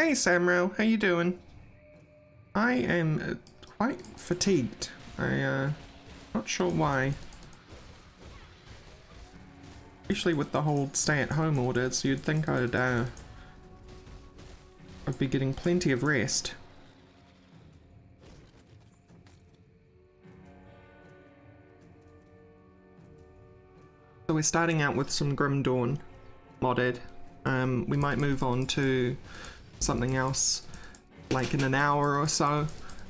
Hey Samro, how you doing? I am quite fatigued. Not sure why. Especially with the whole stay-at-home orders, you'd think I'd be getting plenty of rest. So we're starting out with some Grim Dawn modded. We might move on to something else like in an hour or so.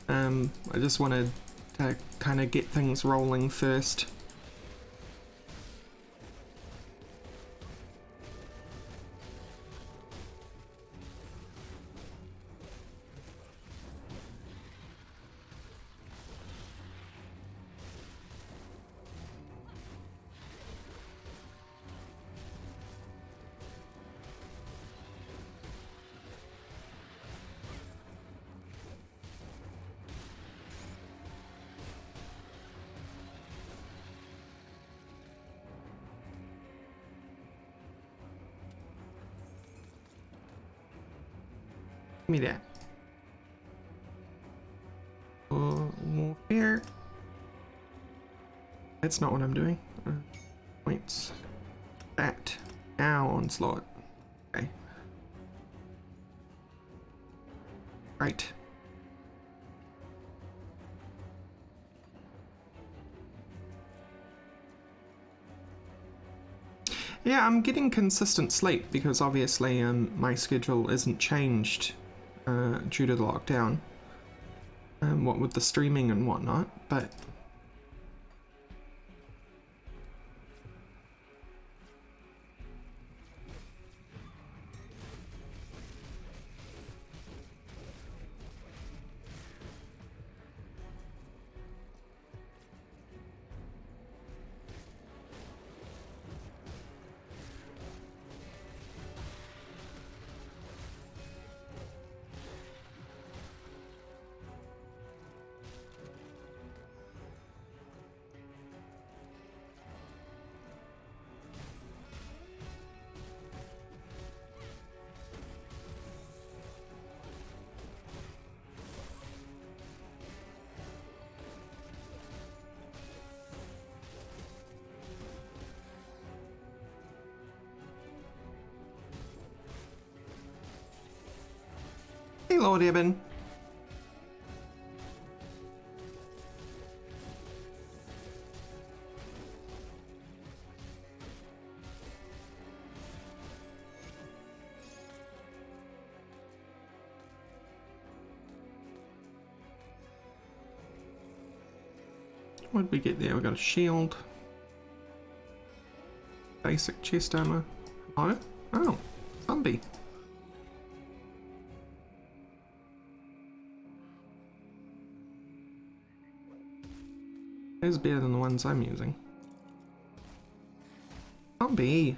I just wanted to kind of get things rolling first. Give me that. Warfare. That's not what I'm doing. Points. That. Now onslaught. Okay. Right. Yeah, I'm getting consistent sleep because obviously my schedule isn't changed due to the lockdown. What with the streaming and whatnot, but hey Lord Eben. What did we get there? We got a shield. Basic chest armor. Oh, oh, zombie. It's better than the ones I'm using. Zombie.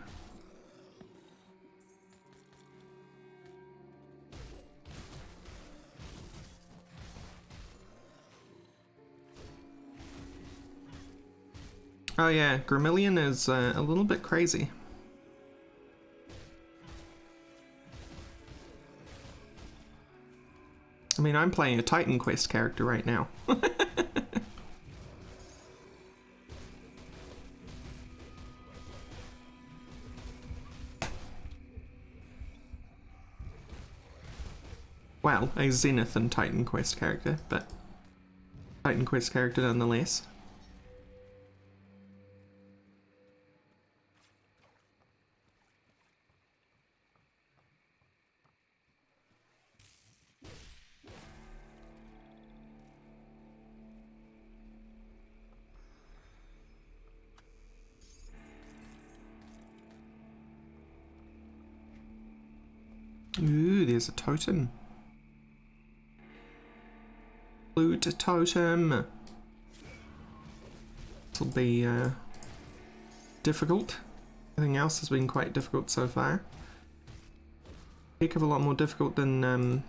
Oh yeah, Grimillion is a little bit crazy. I mean, I'm playing a Titan Quest character right now. Well, a Zenith and Titan Quest character, but Titan Quest character nonetheless. Ooh, there's a totem. Loot totem. This'll be difficult. Everything else has been quite difficult so far. Heck of a lot more difficult than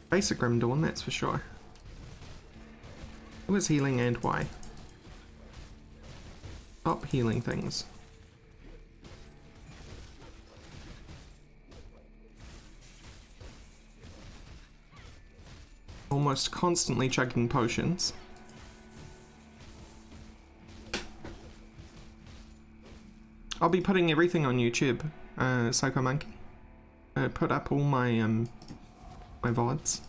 basic Grim Dawn, that's for sure. Who is healing and why? Stop healing things. almost constantly chugging potions. I'll be putting everything on YouTube, Psycho Monkey. Put up all my my VODs.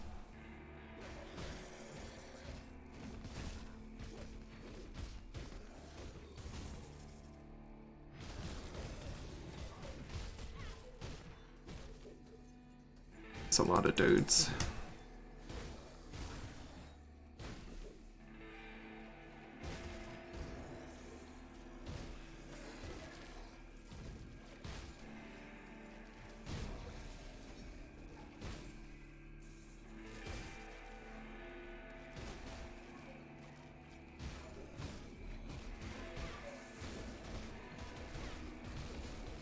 It's a lot of dudes.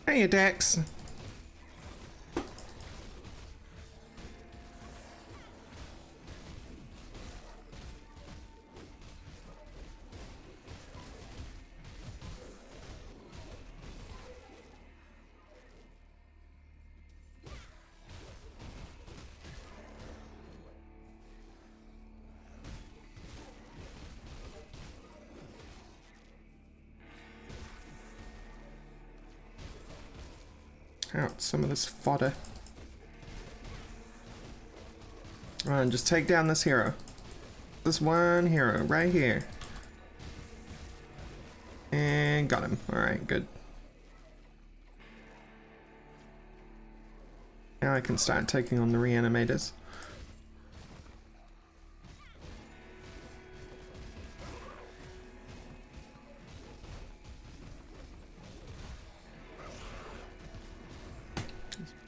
Hey, Dex. Out some of this fodder. And just take down this hero. This one hero right here. And got him. Alright, good. Now I can start taking on the reanimators.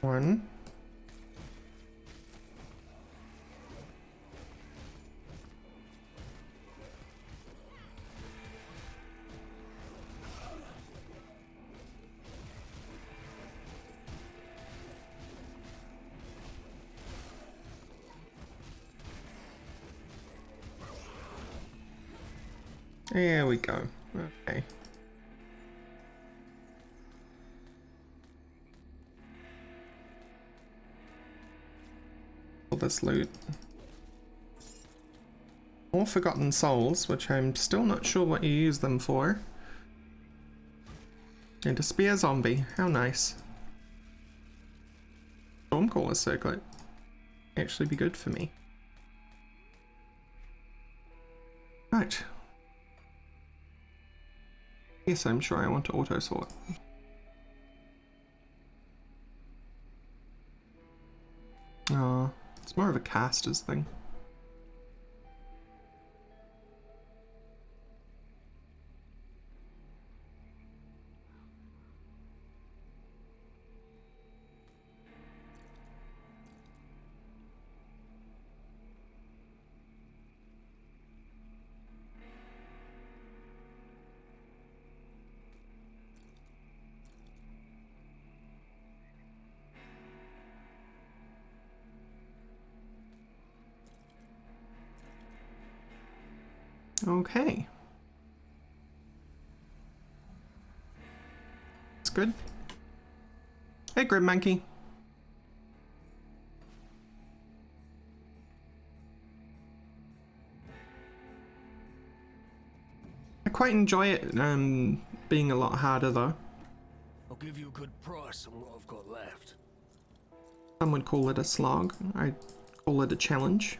One. There we go. Okay. All this loot. More Forgotten Souls, which I'm still not sure what you use them for. And a spear zombie. How nice. Stormcaller circlet. Actually be good for me. Right. Yes, I'm sure I want to auto sort. Oh, it's more of a caster's thing. Okay. It's good. Hey, Grim Monkey. I quite enjoy it being a lot harder though. I'll give you a good price on what I've got left. Some would call it a slog. I'd call it a challenge.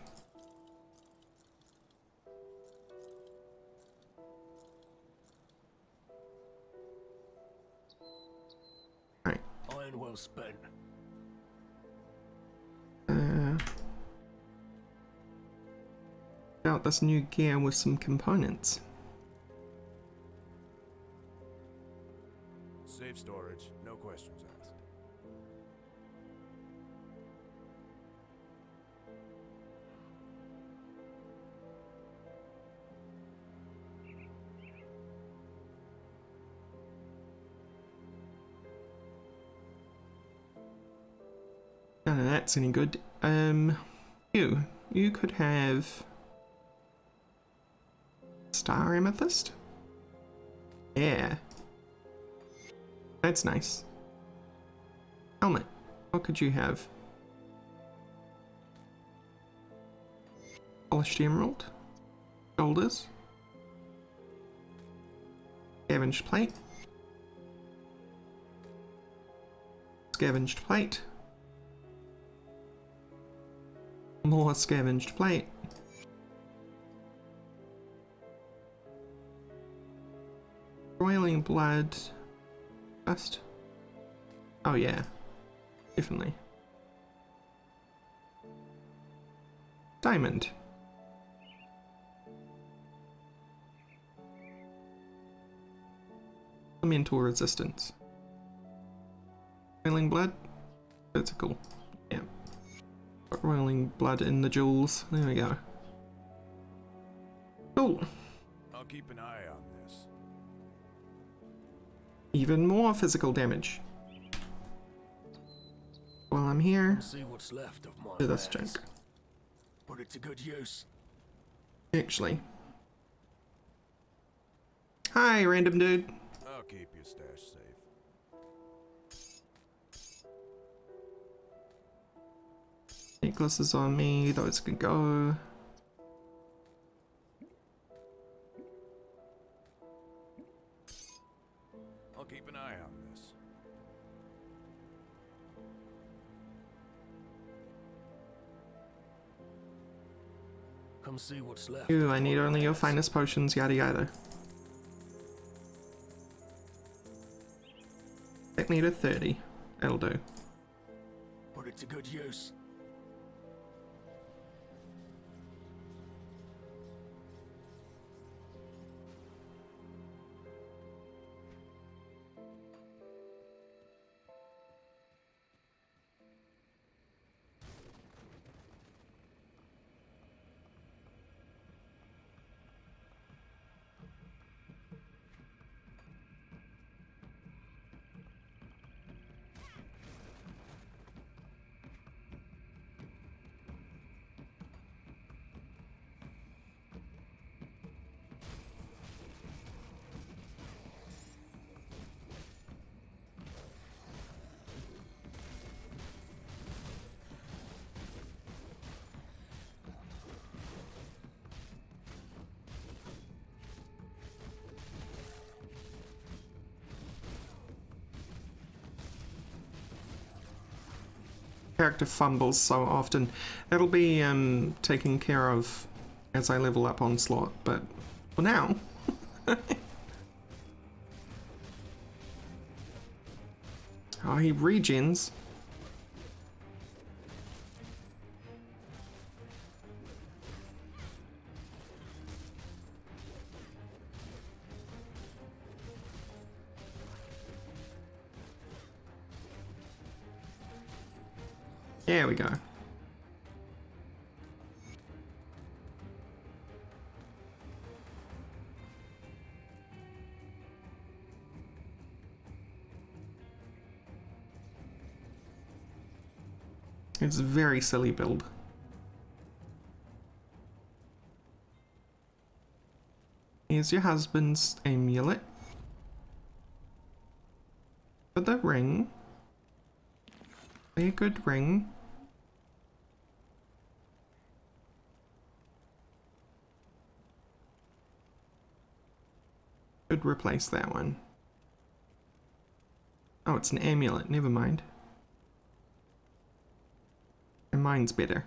Right. Iron well spent. Out this new gear with some components. Safe storage, no questions asked. None of that's any good. You could have Star Amethyst? Yeah. That's nice. Helmet. What could you have? Polished emerald. Shoulders. Scavenged plate. Scavenged plate. More scavenged plate. Boiling blood. Dust. Oh yeah. Definitely. Diamond. Elemental resistance. Boiling blood. Vertical. Yeah. Got boiling blood in the jewels. There we go. Cool. I'll keep an eye on this. Even more physical damage. While I'm here, See what's left of my do this wares. junk. Put it to good use. Actually. Hi, random dude. I'll keep your stash safe. Necklaces on me, those can go. I'll keep an eye on this. Come see what's left. Ooh, of I need my only your wares. finest potions, yada yada. Take me to 30. That'll do. Put it to good use. Character fumbles so often. That'll be taken care of as I level up Onslaught, but for now. Oh, he regens. There we go. It's a very silly build. Here's your husband's amulet. For the ring. A good ring. Could replace that one. Oh, it's an amulet, never mind. And mine's better.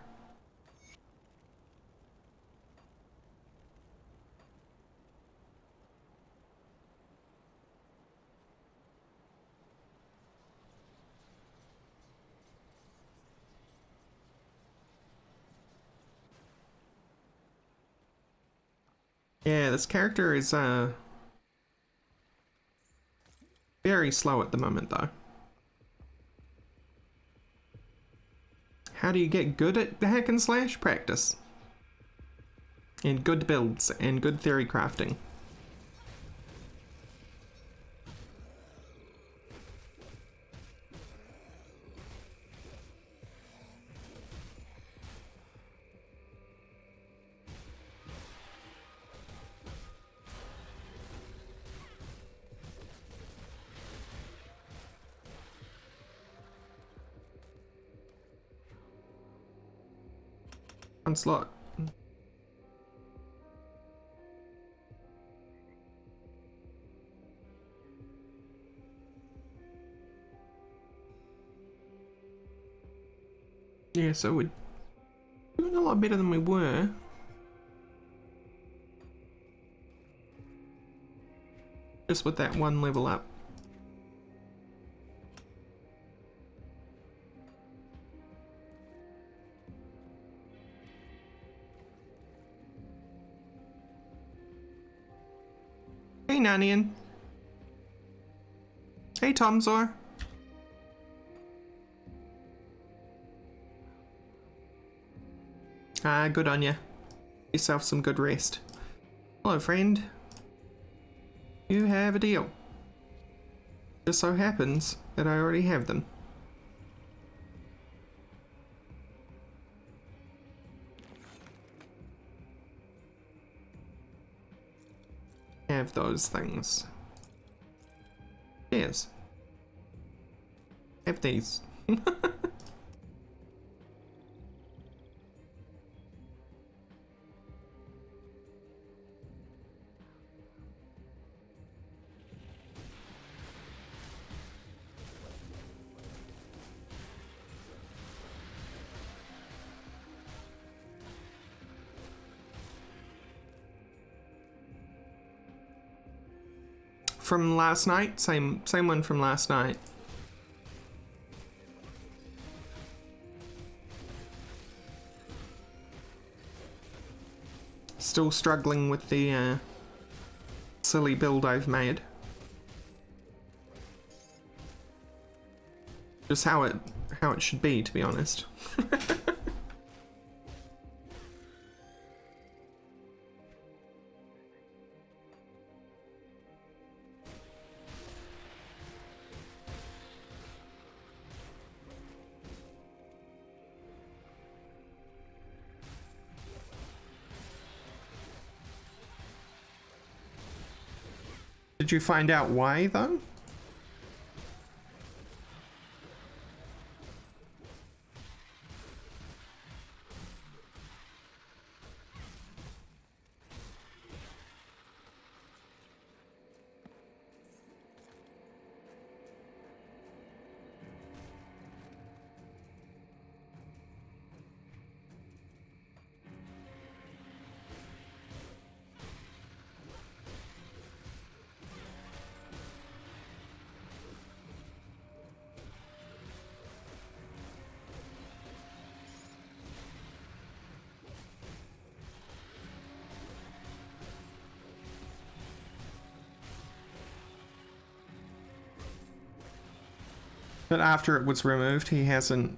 Yeah, this character is very slow at the moment though. How do you get good at the hack and slash? Practice. And good builds and good theory crafting. Onslaught. Yeah, so we're doing a lot better than we were. Just with that one level up. Hey, Nanian. Hey, Tomzor. Ah, good on ya. Yourself some good rest. Hello, friend. You have a deal. Just so happens that I already have them. Have those things. Yes. Have these. From last night? Same one from last night. Still struggling with the silly build I've made. Just how it should be, to be honest. Did you find out why, though? But after it was removed, he hasn't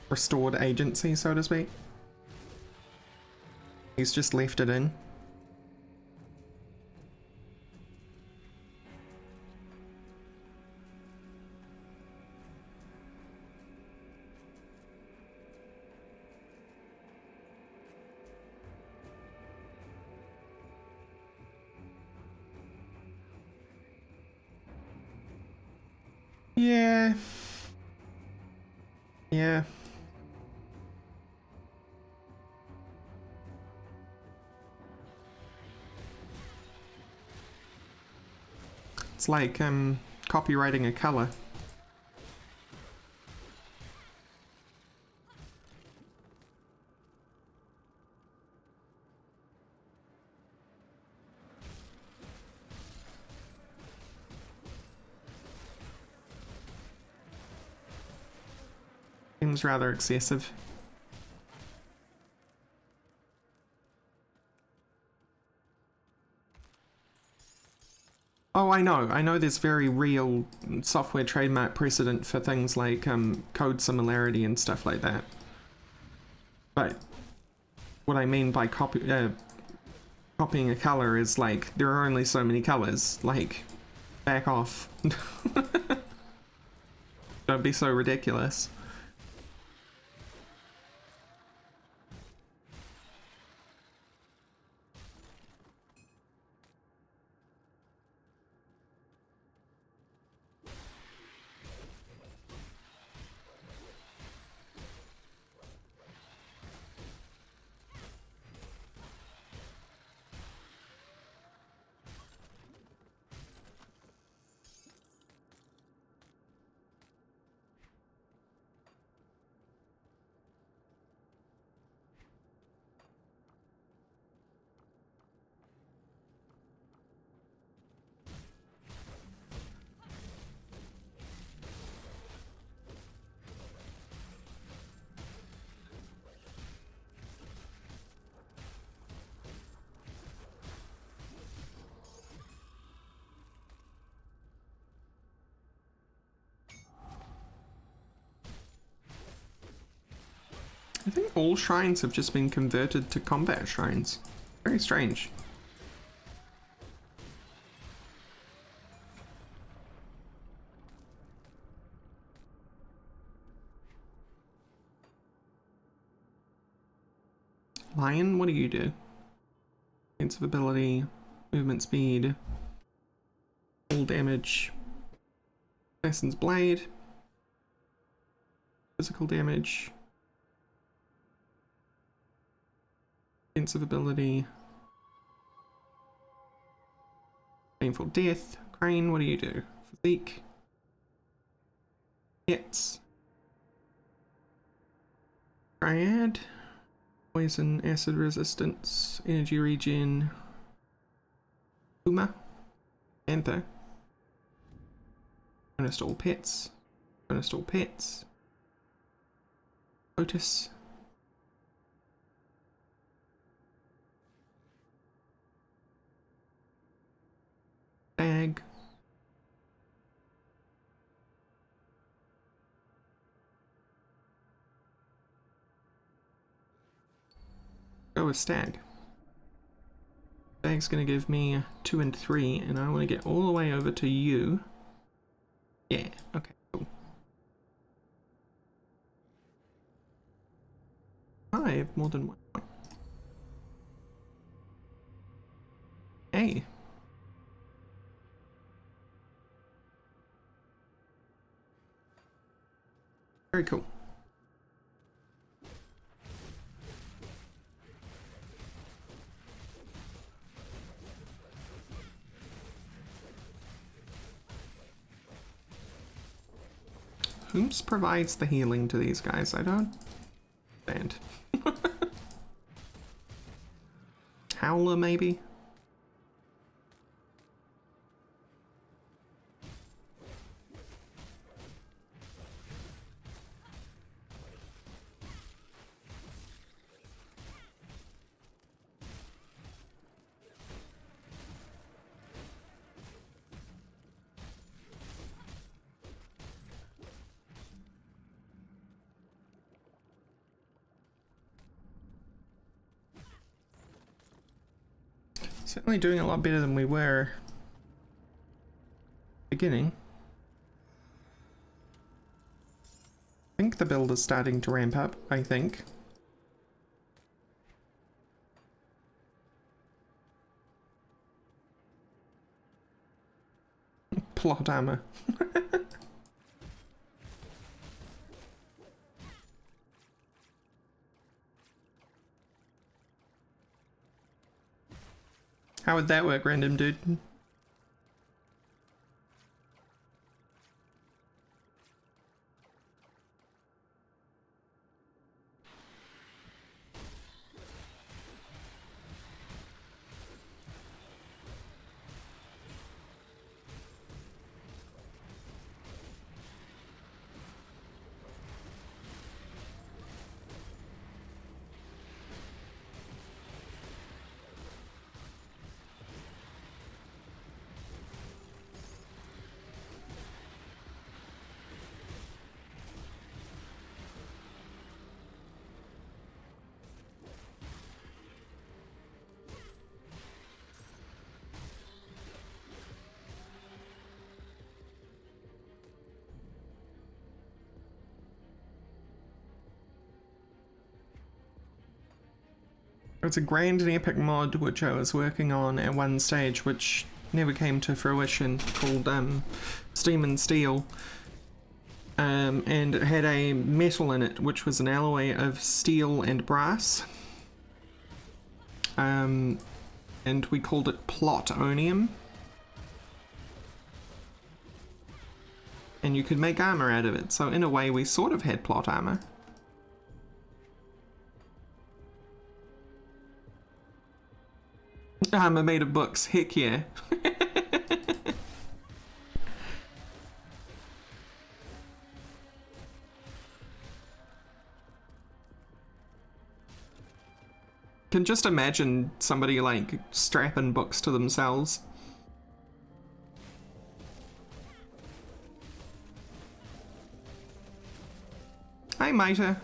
restored agency, so to speak. He's just left it in. Yeah. Yeah. It's like copywriting a color. Seems rather excessive. Oh, I know there's very real software trademark precedent for things like code similarity and stuff like that. But what I mean by copying a color is like, there are only so many colors. Like, back off. Don't be so ridiculous. I think all shrines have just been converted to combat shrines. Very strange. Lion, what do you do? Defensive ability, movement speed, full damage, Assassin's Blade, physical damage, defensive ability, painful death. Crane, what do you do? Physique, hits, Triad, poison, acid resistance, energy regen, Puma, Panther, bonus to all pets, bonus to all pets, Otis, Stag, go with Stag. Stag's gonna give me 2 and 3, and I want to get all the way over to you. Yeah, okay, cool. I have more than 1 point. Hey. Very cool. Whomst provides the healing to these guys? I don't understand. Howler, maybe? Certainly doing a lot better than we were beginning. I think the build is starting to ramp up, I think. Plot armor. How would that work, random dude? It's a grand and epic mod which I was working on at one stage, which never came to fruition, called Steam and Steel. And it had a metal in it, which was an alloy of steel and brass. And we called it Plotonium. And you could make armor out of it, so in a way we sort of had plot armor. Armor made of books, heck yeah. Can just imagine somebody like strapping books to themselves. Hi, Mater.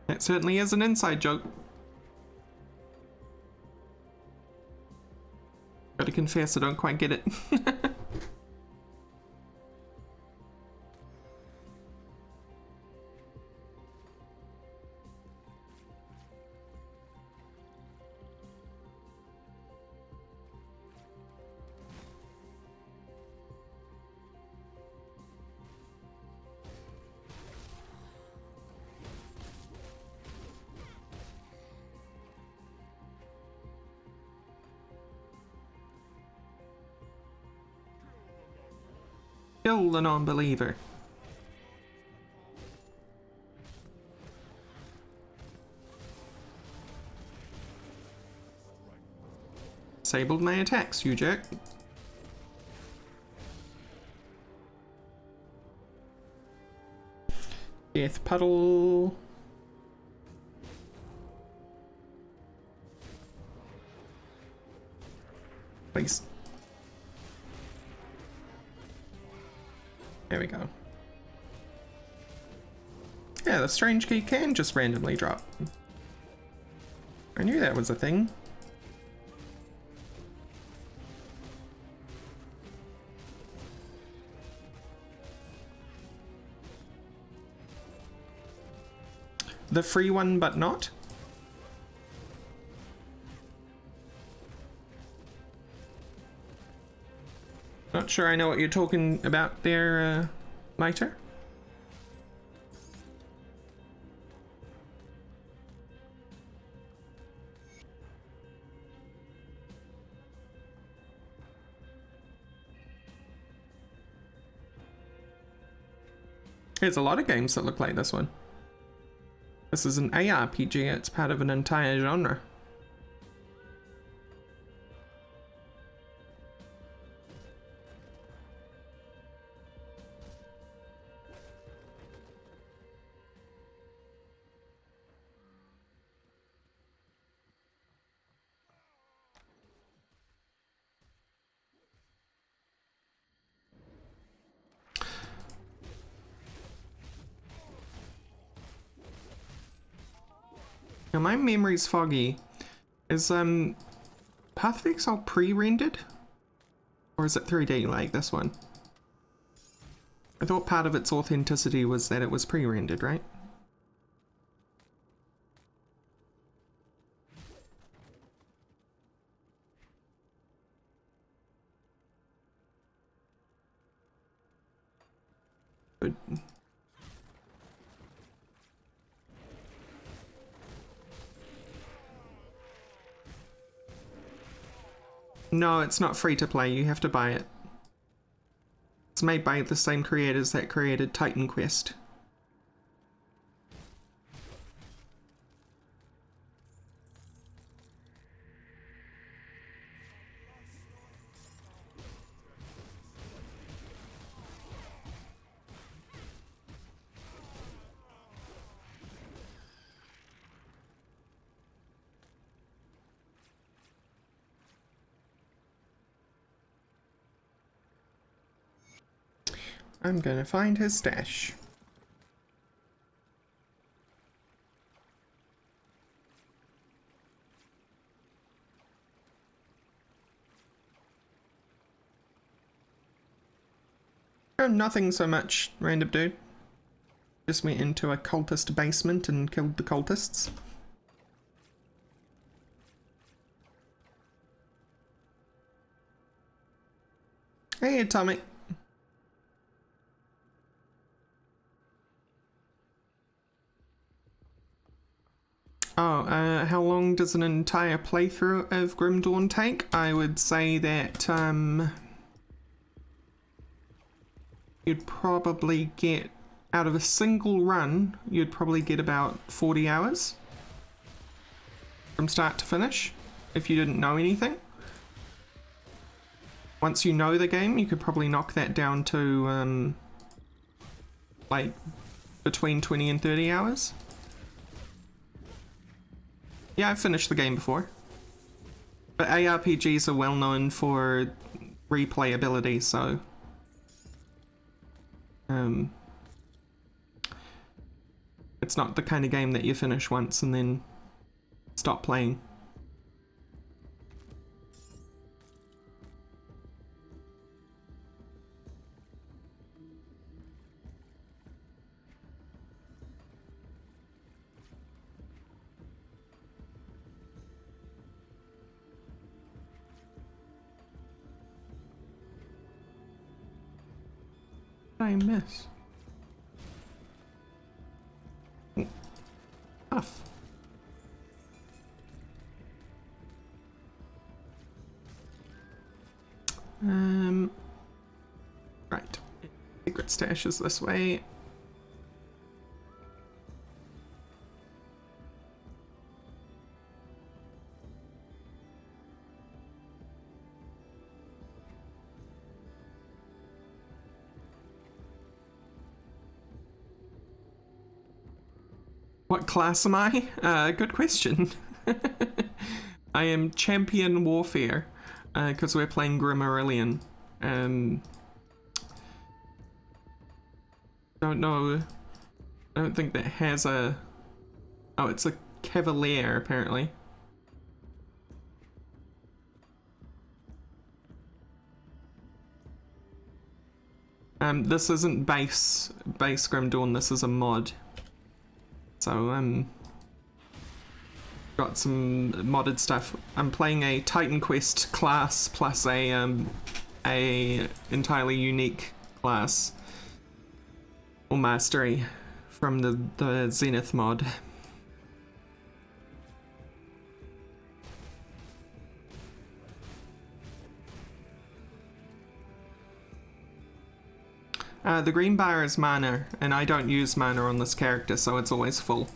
That certainly is an inside joke. Gotta confess, I don't quite get it. Kill the non-believer. Disabled my attacks, you jerk. Death puddle. Please. There we go. Yeah, the strange key can just randomly drop. I knew that was a thing. The free one, but not? Not sure I know what you're talking about there, later. There's a lot of games that look like this one. This is an ARPG, it's part of an entire genre. Now my memory's foggy. Is Path of Exile pre-rendered? Or is it 3D like this one? I thought part of its authenticity was that it was pre-rendered, right? Good. No, it's not free to play, you have to buy it. It's made by the same creators that created Titan Quest. I'm gonna find his stash. Oh, nothing so much, random dude. Just went into a cultist basement and killed the cultists. Hey, Atomic. Oh, how long does an entire playthrough of Grim Dawn take? I would say that, you'd probably get, out of a single run, you'd probably get about 40 hours. From start to finish, if you didn't know anything. Once you know the game, you could probably knock that down to, like, between 20 and 30 hours. Yeah, I've finished the game before. But ARPGs are well known for replayability, so... It's not the kind of game that you finish once and then stop playing. What did I miss? Tough. Right. Secret stash is this way. What class am I? Good question. I am Champion Warfare, because we're playing Grim Aurelian. Don't know. I don't think that has a... Oh, it's a Cavalier, apparently. This isn't base Grim Dawn, this is a mod. So, got some modded stuff. I'm playing a Titan Quest class plus a entirely unique class or mastery from the Zenith mod. The green bar is mana, and I don't use mana on this character, so it's always full.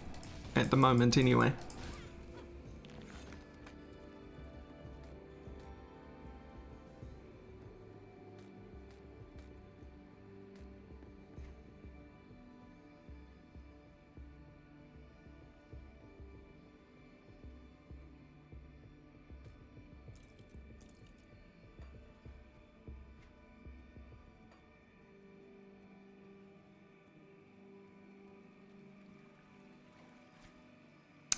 At the moment, anyway.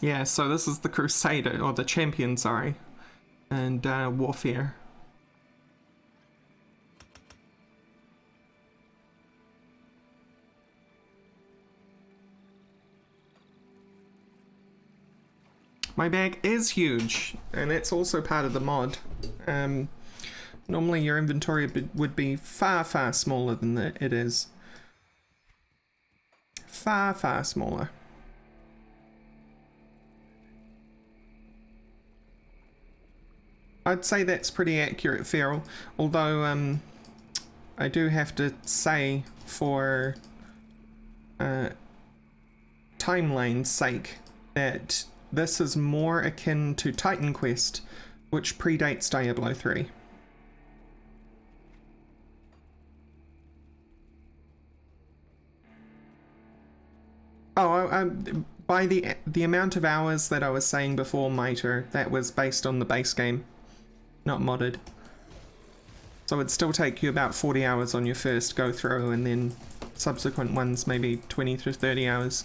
Yeah, so this is the Crusader, or the Champion, sorry, and Warfare. My bag is huge, and it's also part of the mod. Normally your inventory would be far, far smaller than it is. Far, far smaller. I'd say that's pretty accurate, Feral. Although, I do have to say, for timeline's sake, that this is more akin to Titan Quest, which predates Diablo 3. Oh, by the amount of hours that I was saying before, Mitre, that was based on the base game. Not modded. So it'd still take you about 40 hours on your first go through, and then subsequent ones maybe 20 to 30 hours.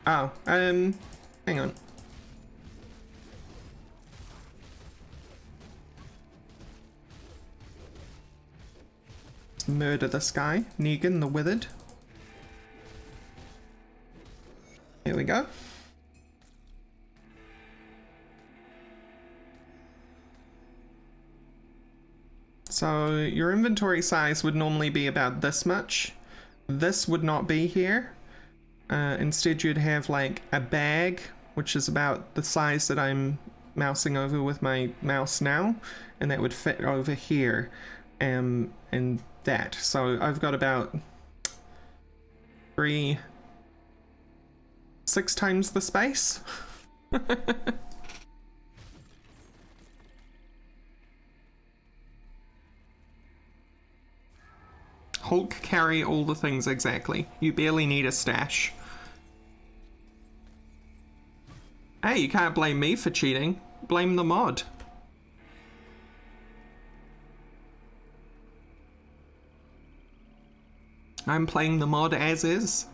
Oh, hang on. Murder this guy, Negan the Withered. Here we go. So your inventory size would normally be about this much. This would not be here. Instead you'd have like a bag, which is about the size that I'm mousing over with my mouse now, and that would fit over here. And that. So I've got about 6 times the space. Hulk carry all the things exactly. You barely need a stash. Hey, you can't blame me for cheating. Blame the mod. I'm playing the mod as is.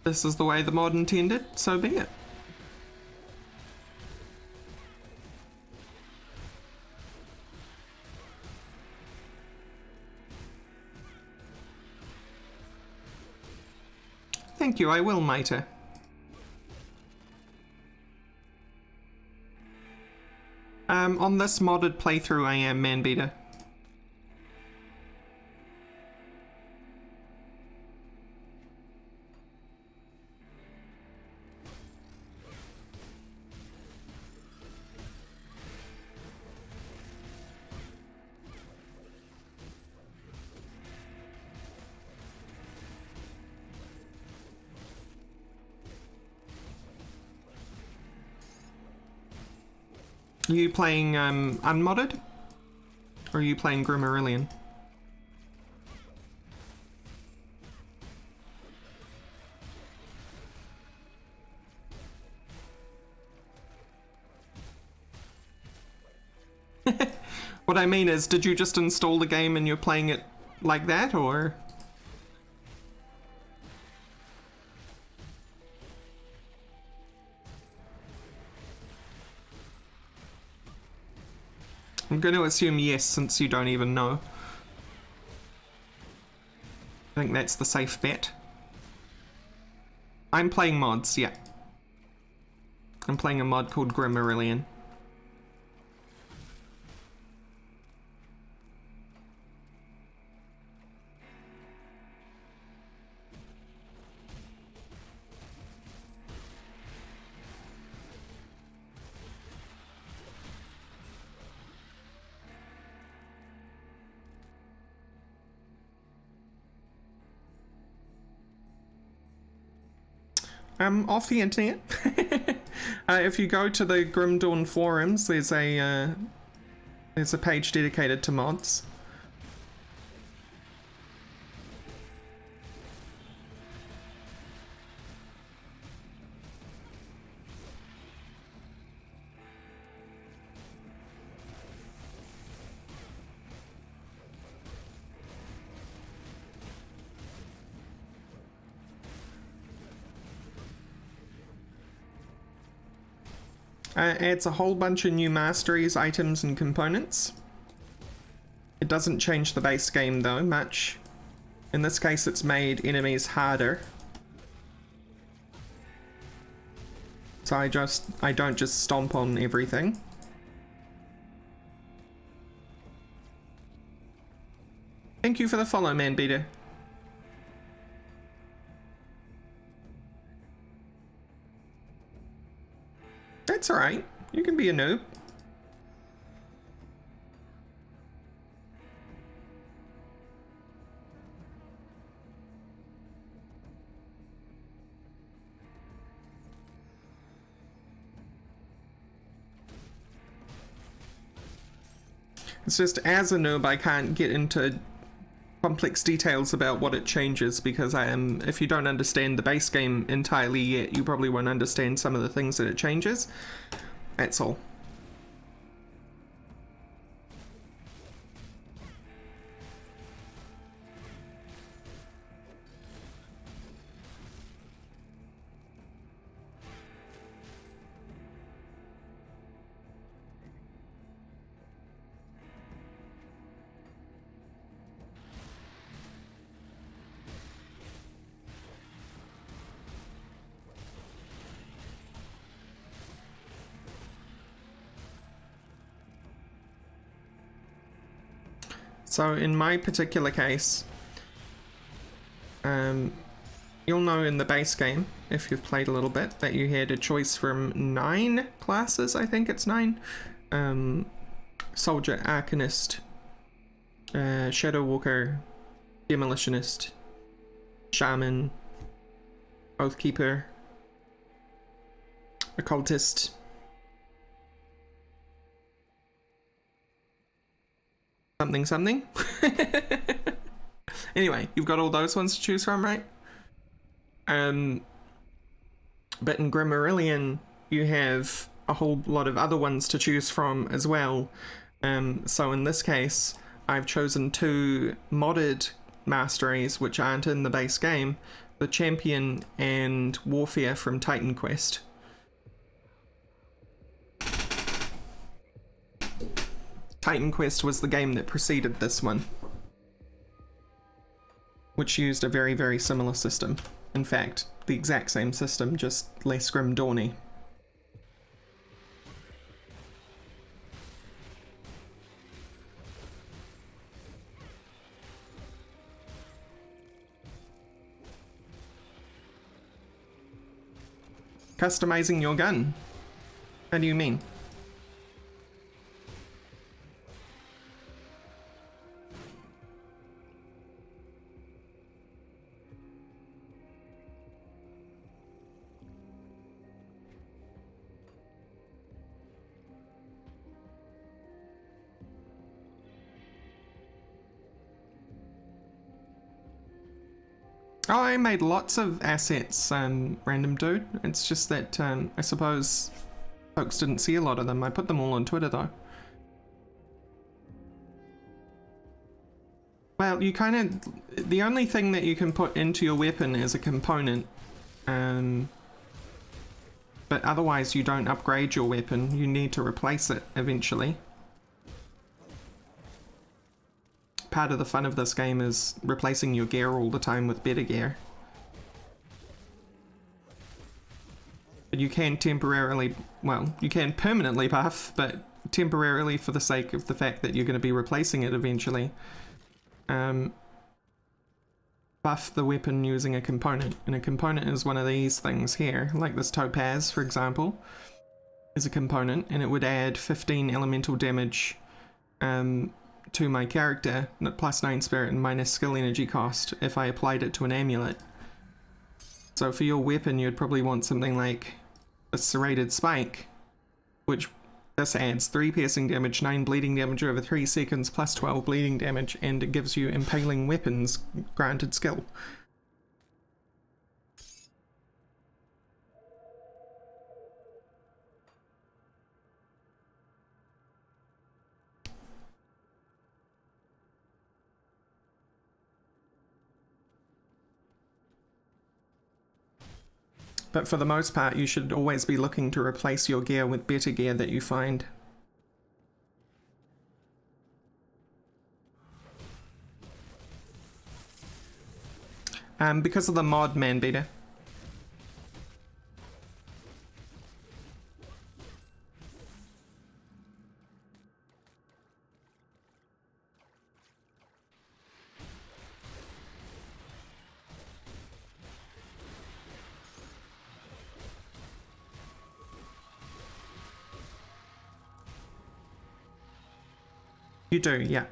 This is the way the mod intended, so be it. Thank you, I will, Mater. On this modded playthrough I am, Manbeater. Are you playing unmodded? Or are you playing Grim Aurelian? What I mean is, did you just install the game and you're playing it like that, or? I'm going to assume yes, since you don't even know. I think that's the safe bet. I'm playing mods, yeah. I'm playing a mod called Grim Aurelian. Off the internet. If you go to the Grim Dawn forums, there's a page dedicated to mods. Adds a whole bunch of new masteries, items, and components. It doesn't change the base game though, much. In this case, it's made enemies harder. So I don't just stomp on everything. Thank you for the follow, Manbeater. That's alright. You can be a noob. It's just, as a noob, I can't get into complex details about what it changes, because if you don't understand the base game entirely yet, you probably won't understand some of the things that it changes. That's all. So in my particular case, you'll know in the base game, if you've played a little bit, that you had a choice from 9 classes, I think it's 9. Soldier, Arcanist, Shadow Walker, demolitionist, shaman, oathkeeper, occultist. Something something. Anyway, you've got all those ones to choose from, right? But in Grimmarillion, you have a whole lot of other ones to choose from as well. So in this case, I've chosen 2 modded masteries which aren't in the base game, the Champion and Warfare from Titan Quest. Titan Quest was the game that preceded this one, which used a very, very similar system. In fact, the exact same system, just less grim dawny. Customizing your gun? How do you mean? Oh, I made lots of assets, random dude. It's just that, I suppose folks didn't see a lot of them. I put them all on Twitter, though. Well, you kind of... The only thing that you can put into your weapon is a component. But otherwise you don't upgrade your weapon. You need to replace it eventually. Part of the fun of this game is replacing your gear all the time with better gear. But you can temporarily, well, you can permanently buff, but temporarily for the sake of the fact that you're going to be replacing it eventually. Buff the weapon using a component, and a component is one of these things here, like this topaz, for example, is a component, and it would add 15 elemental damage, to my character, plus 9 spirit and minus skill energy cost if I applied it to an amulet. So for your weapon you'd probably want something like a serrated spike, which this adds 3 piercing damage, 9 bleeding damage over 3 seconds, plus 12 bleeding damage, and it gives you impaling weapons granted skill. But for the most part, you should always be looking to replace your gear with better gear that you find. Because of the mod, Manbeater. You do, yeah.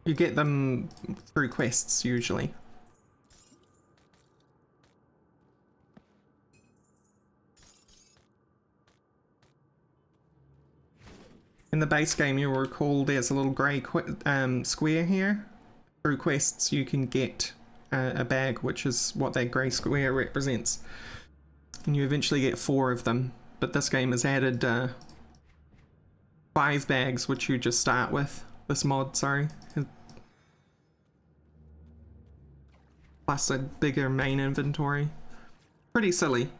You get them through quests, usually. In the base game, you'll recall there's a little grey square here. Through quests, you can get a bag, which is what that grey square represents. And you eventually get 4 of them. But this game has added 5 bags, which you just start with. This mod, sorry. Plus a bigger main inventory. Pretty silly.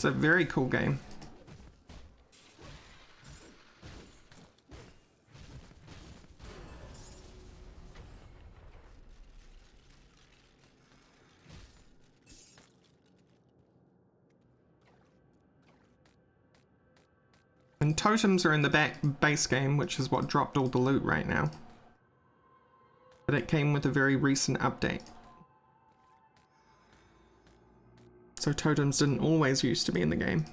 It's a very cool game. And totems are in the back base game, which is what dropped all the loot right now. But it came with a very recent update. So totems didn't always used to be in the game.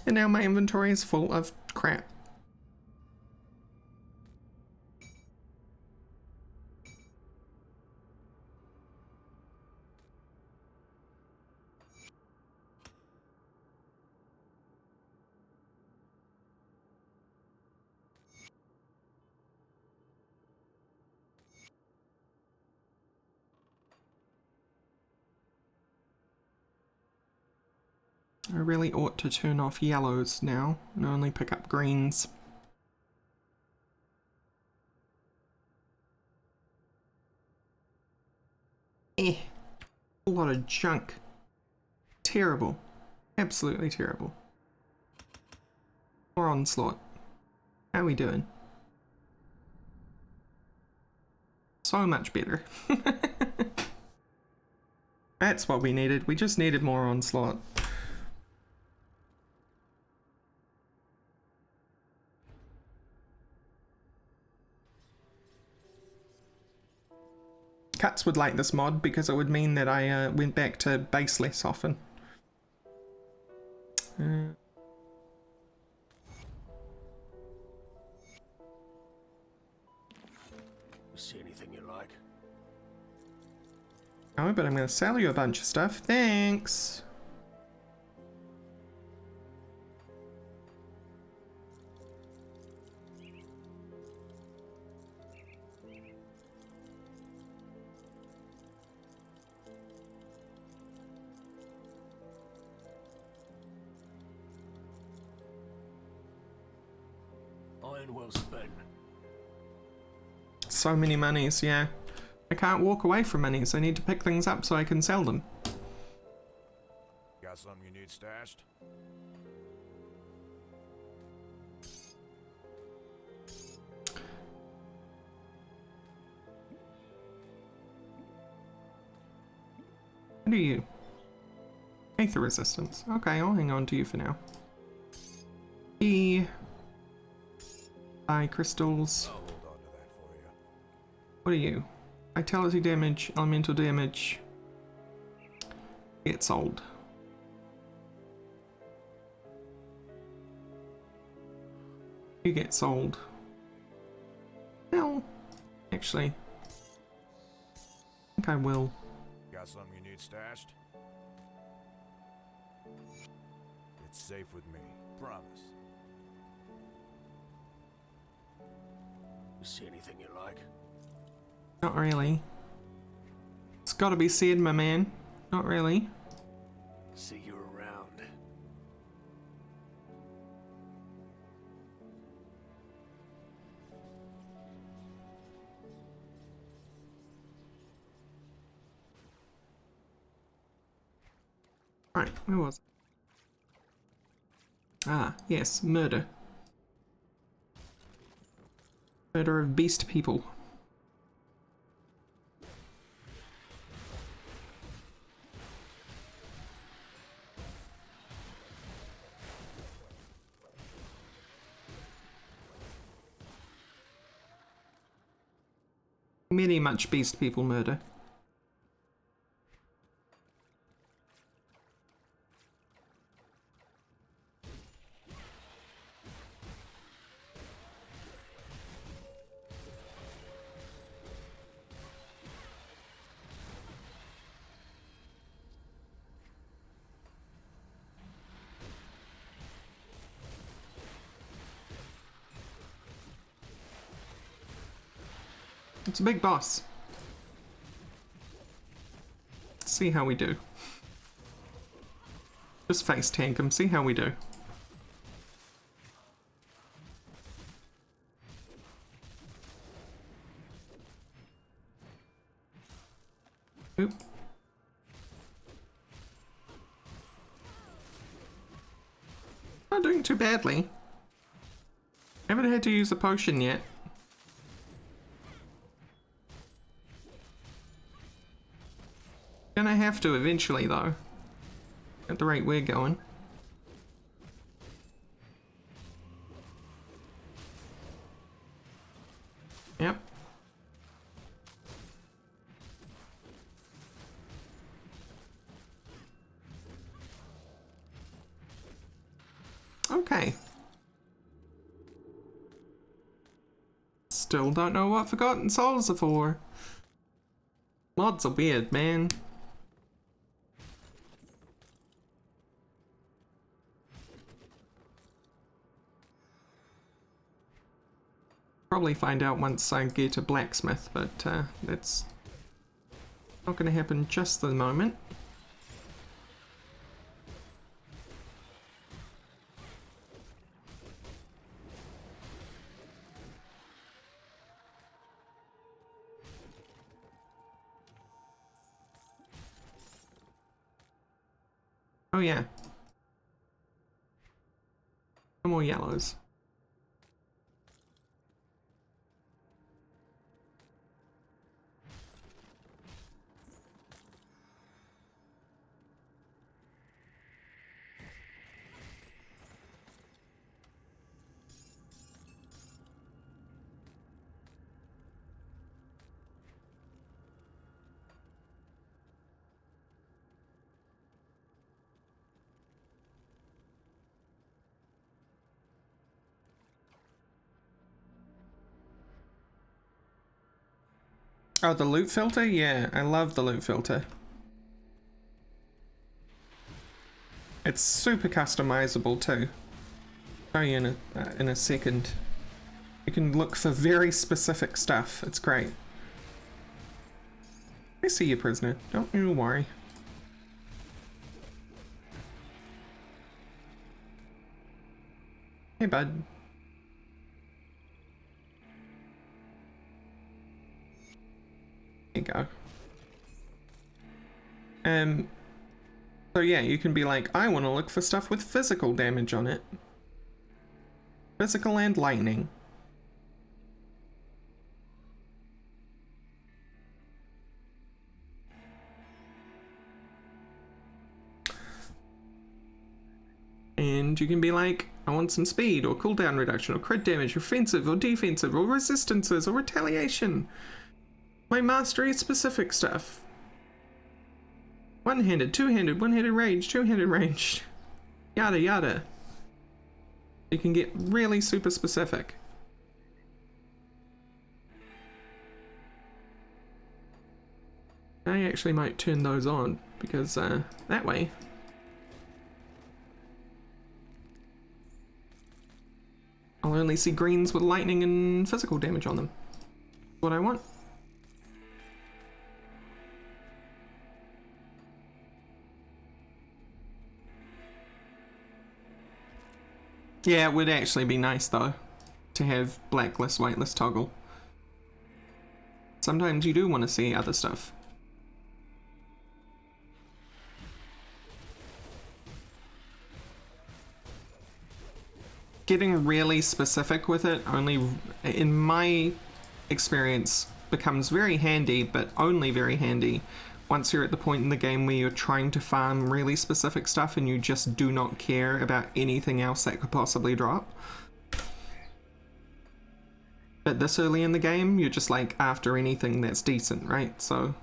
And now my inventory is full of crap. I really ought to turn off yellows now and only pick up greens. A lot of junk. Terrible. Absolutely terrible. More onslaught. How we doing? So much better. That's what we needed. We just needed more onslaught. Cuts would like this mod because it would mean that I went back to base less often. You see anything you like? Oh, but I'm going to sell you a bunch of stuff. Thanks. Iron well spent. So many monies, yeah. I can't walk away from monies. I need to pick things up so I can sell them. Got something you need stashed? What are you? Aether resistance. Okay, I'll hang on to you for now. Eye crystals. I'll hold on to that for you. What are you? Vitality damage, elemental damage. Get sold. You get sold. Well, actually, I think I will. Got something you need stashed? It's safe with me. Promise. You see anything you like? Not really. It's gotta be said, my man. Not really. See you around. Right, where was it? Ah, yes, murder. Murder of beast people. Many much beast people murder. It's a big boss. Let's see how we do. Just face tank him, see how we do. Oop. Not doing too badly. Haven't had to use a potion yet. Gonna have to eventually though. at the rate we're going. Yep. Okay. Still don't know what Forgotten Souls are for. Mods are weird, man. Probably find out once I get a blacksmith, but that's not going to happen just the moment. Oh yeah. No more yellows. Oh, the loot filter? Yeah, I love the loot filter. It's super customizable too. I'll show you in a second. You can look for very specific stuff. It's great. I see you, prisoner. Don't you worry. Hey, bud. There you go. So yeah, you can be like, I want to look for stuff with physical damage on it. Physical and lightning. And you can be like, I want some speed, or cooldown reduction, or crit damage, offensive, or defensive, or resistances, or retaliation. My mastery specific stuff. One-handed, two-handed, one-handed range, two-handed range. Yada yada. You can get really super specific. I actually might turn those on, because that way I'll only see greens with lightning and physical damage on them. What I want. Yeah, it would actually be nice though to have blacklist, whitelist toggle. Sometimes you do want to see other stuff. Getting really specific with it only, in my experience, becomes very handy, but only very handy once you're at the point in the game where you're trying to farm really specific stuff and you just do not care about anything else that could possibly drop. But this early in the game, you're just like after anything that's decent, right? So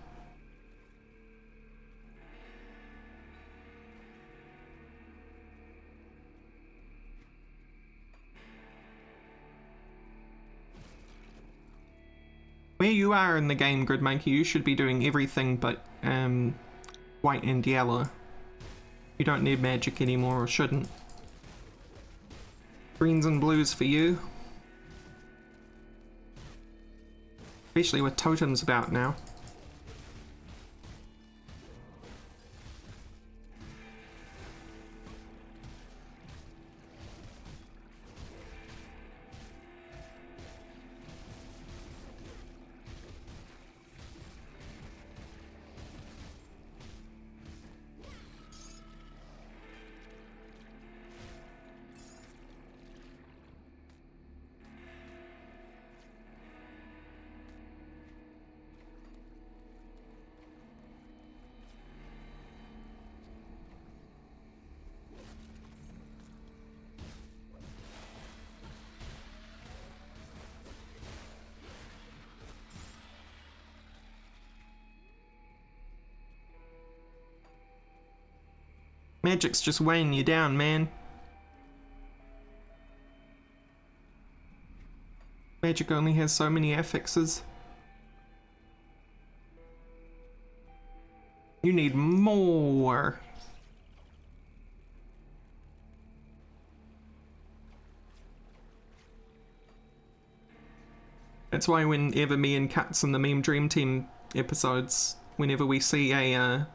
where you are in the game, Gridmonkey, you should be doing everything but white and yellow. You don't need magic anymore, or shouldn't. Greens and blues for you. Especially with totems about now. Magic's just weighing you down, man. Magic only has so many affixes. You need more. That's why whenever me and Cuts in the Meme Dream Team episodes, whenever we see a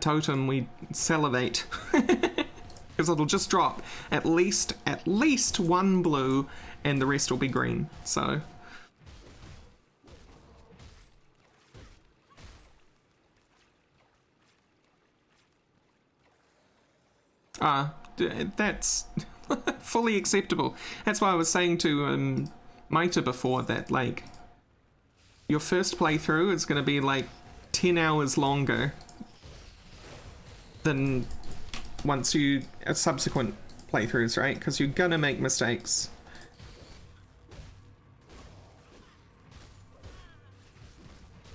totem, we salivate. Because it'll just drop at least one blue and the rest will be green, so... That's fully acceptable. That's why I was saying to Maita before that, like, your first playthrough is going to be like 10 hours longer than once you subsequent playthroughs, right? Because you're gonna make mistakes.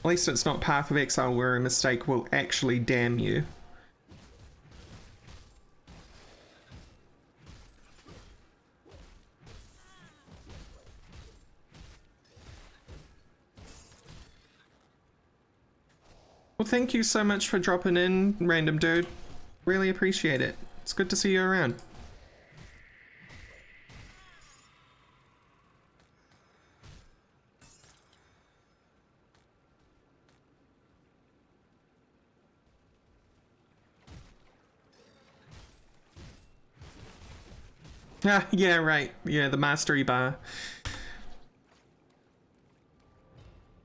At least it's not Path of Exile where a mistake will actually damn you. Well, thank you so much for dropping in, random dude. Really appreciate it. It's good to see you around. Ah, yeah, right. Yeah, the mastery bar.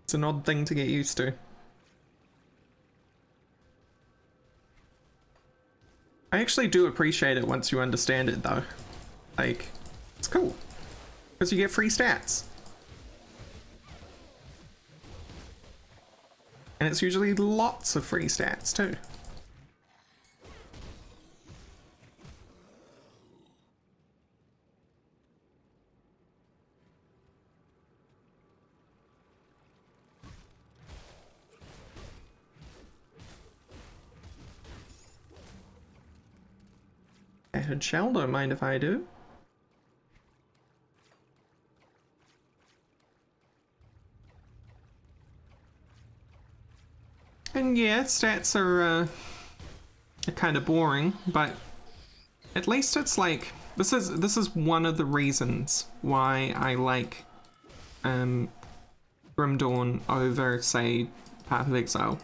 It's an odd thing to get used to. I actually do appreciate it once you understand it, though. Like, it's cool. Because you get free stats. And it's usually lots of free stats, too. Added shell, don't mind if I do. And yeah, stats are kind of boring, but at least it's like this is one of the reasons why I like Grim Dawn over, say, Path of Exile.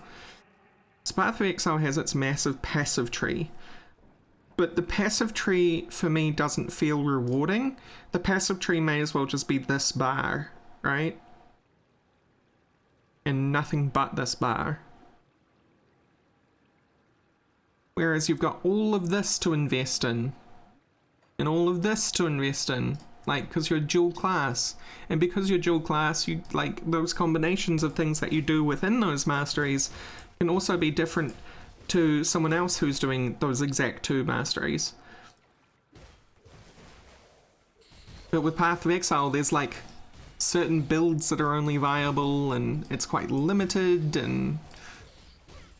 So Path of Exile has its massive passive tree. But the passive tree, for me, doesn't feel rewarding. The passive tree may as well just be this bar, right? And nothing but this bar. Whereas you've got all of this to invest in. And all of this to invest in. Like, because you're dual class. And because you're dual class, you like those combinations of things that you do within those masteries can also be different to someone else who's doing those exact two masteries. But with Path of Exile, there's like certain builds that are only viable and it's quite limited and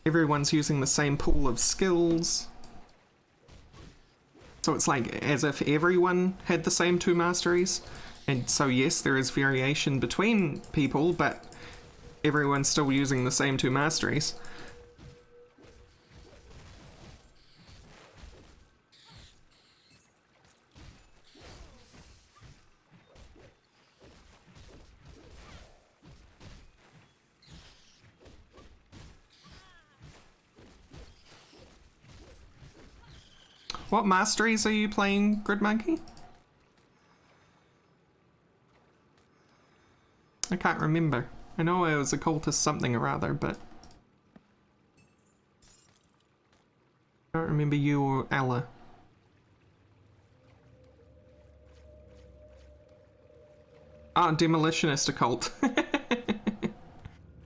everyone's using the same pool of skills. So it's like as if everyone had the same two masteries. And so yes, there is variation between people, but everyone's still using the same two masteries. What masteries are you playing, Grid Monkey? I can't remember. I know I was a cultist something or other, but I don't remember you or Ella. Ah, Demolitionist occult.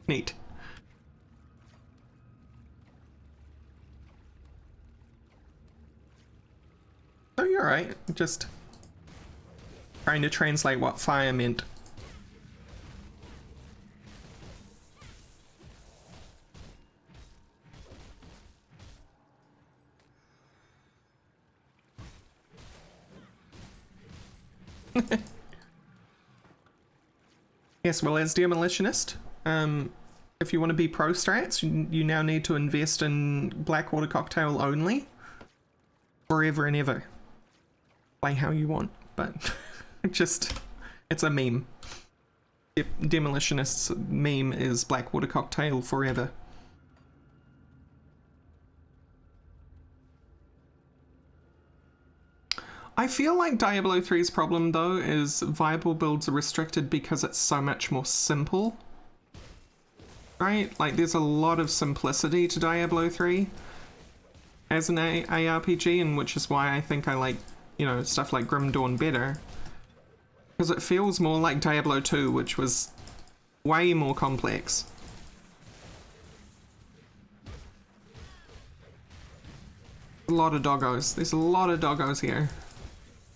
Neat. Oh, you're right. Just trying to translate what fire meant. Yes, well, as Demolitionist, if you want to be pro strats, you now need to invest in Blackwater Cocktail only. Forever and ever. Play how you want, but just, it's a meme. Yep, Demolitionist's meme is Blackwater Cocktail forever. I feel like Diablo 3's problem though is viable builds are restricted because it's so much more simple. Right? Like there's a lot of simplicity to Diablo 3 as an ARPG, and which is why I think I like, you know, stuff like Grim Dawn better. Because it feels more like Diablo 2, which was way more complex. A lot of doggos. There's a lot of doggos here.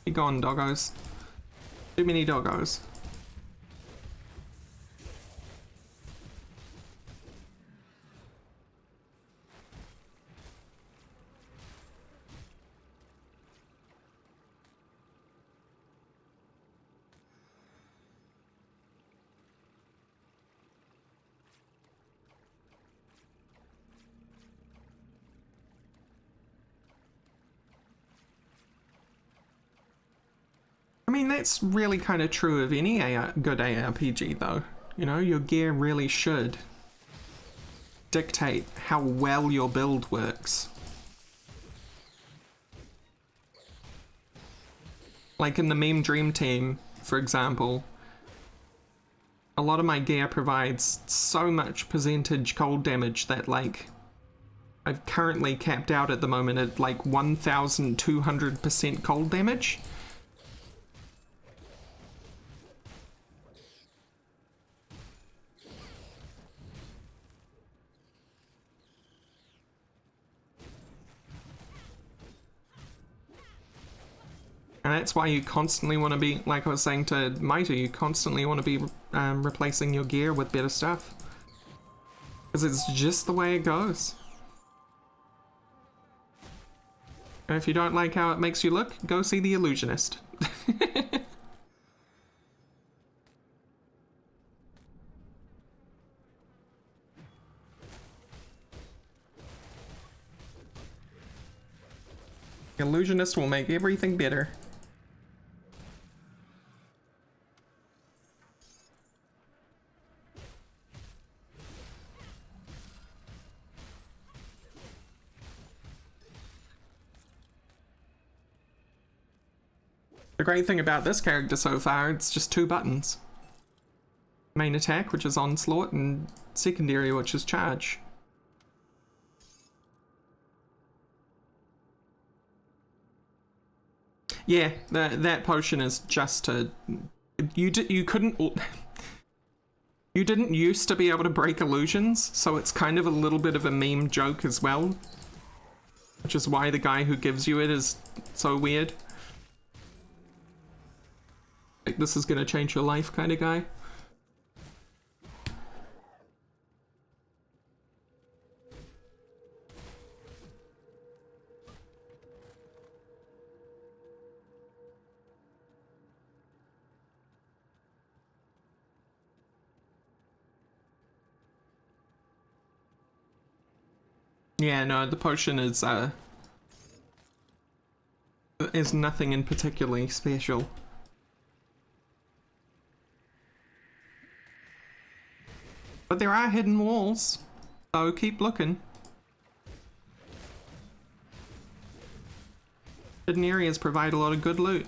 Be gone, doggos. Too many doggos. I mean, that's really kind of true of any good ARPG, though. You know, your gear really should dictate how well your build works. Like in the Meme Dream Team, for example, a lot of my gear provides so much percentage cold damage that, like, I've currently capped out at the moment at like 1,200% cold damage. And that's why you constantly want to be, like I was saying to Maita, you constantly want to be replacing your gear with better stuff. Because it's just the way it goes. And if you don't like how it makes you look, go see The Illusionist. Illusionist will make everything better. The great thing about this character so far, it's just 2 buttons. Main attack, which is onslaught, and secondary, which is charge. Yeah, that potion is just to... You couldn't... You didn't used to be able to break illusions, so it's kind of a little bit of a meme joke as well. Which is why the guy who gives you it is so weird. Like, this is gonna change your life kind of guy. Yeah, no, the potion is nothing in particularly special. But there are hidden walls, so keep looking. Hidden areas provide a lot of good loot.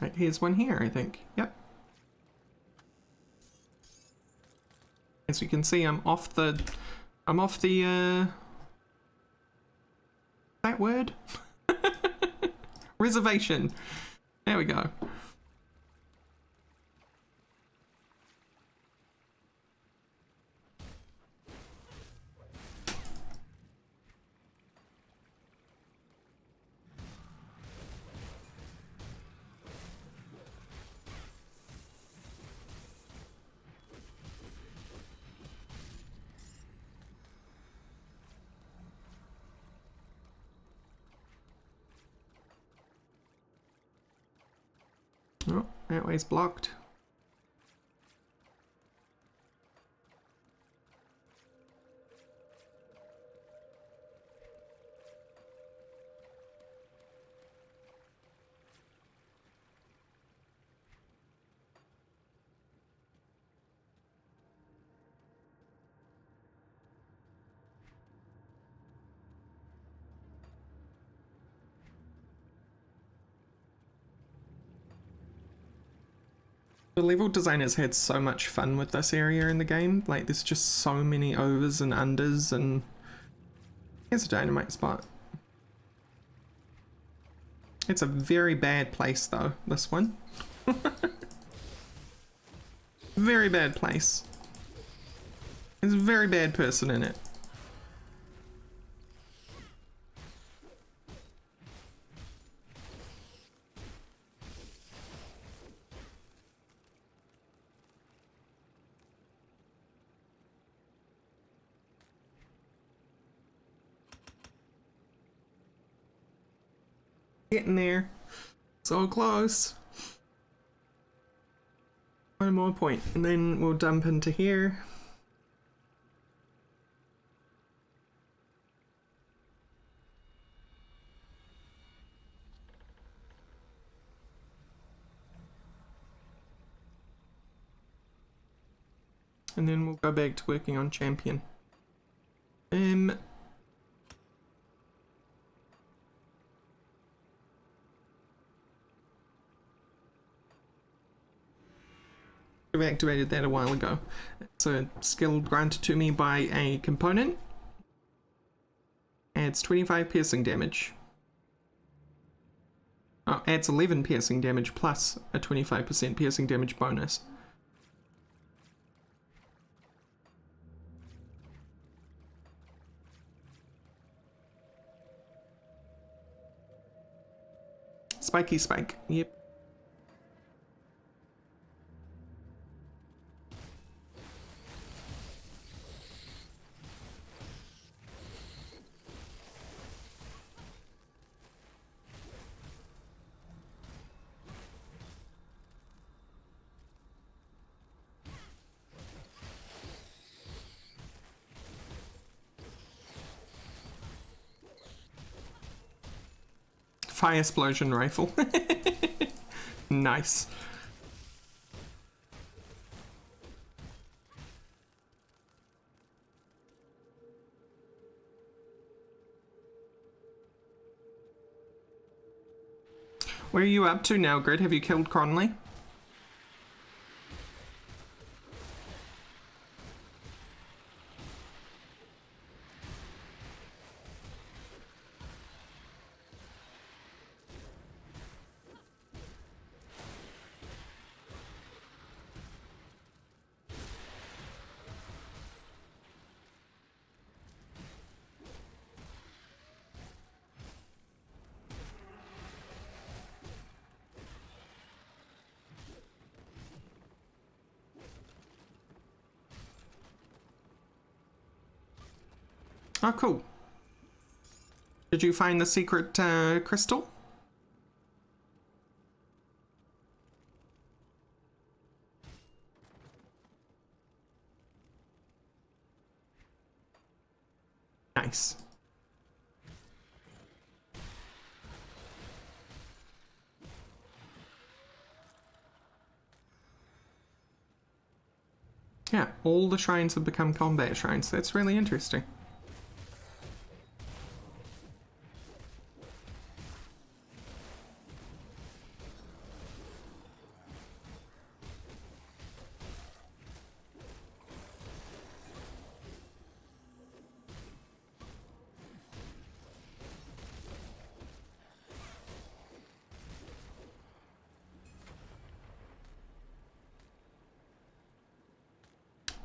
Right, here's one here, I think. Yep. As you can see, I'm off the that word? Reservation. There we go. Oh, that way's blocked. The level designers had so much fun with this area in the game. Like, there's just so many overs and unders, and here's a dynamite spot. It's a very bad place though, this one. Very bad place. There's a very bad person in it. Getting there. So close. One more point, and then we'll dump into here. And then we'll go back to working on champion. I've activated that a while ago. It's a skill granted to me by a component. Adds 25 piercing damage. Oh, adds 11 piercing damage plus a 25% piercing damage bonus. Spiky spike, yep. Fire explosion rifle. Nice. Where are you up to now, Grid? Have you killed Cronley? Oh, cool. Did you find the secret crystal? Nice. Yeah, all the shrines have become combat shrines. That's really interesting.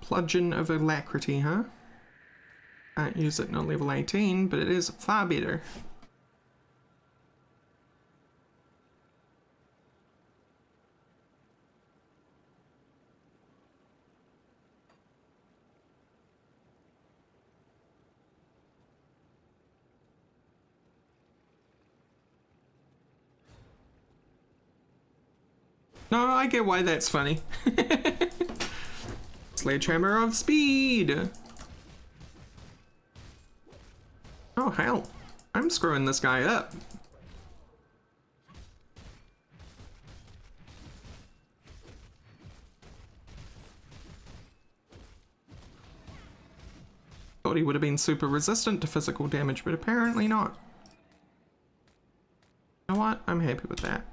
Bludgeon of Alacrity, huh? Can't use it on level 18, but it is far better. No, I get why that's funny. Sledgehammer of speed. Oh hell, I'm screwing this guy up. Thought he would have been super resistant to physical damage, but apparently not. You know what? I'm happy with that.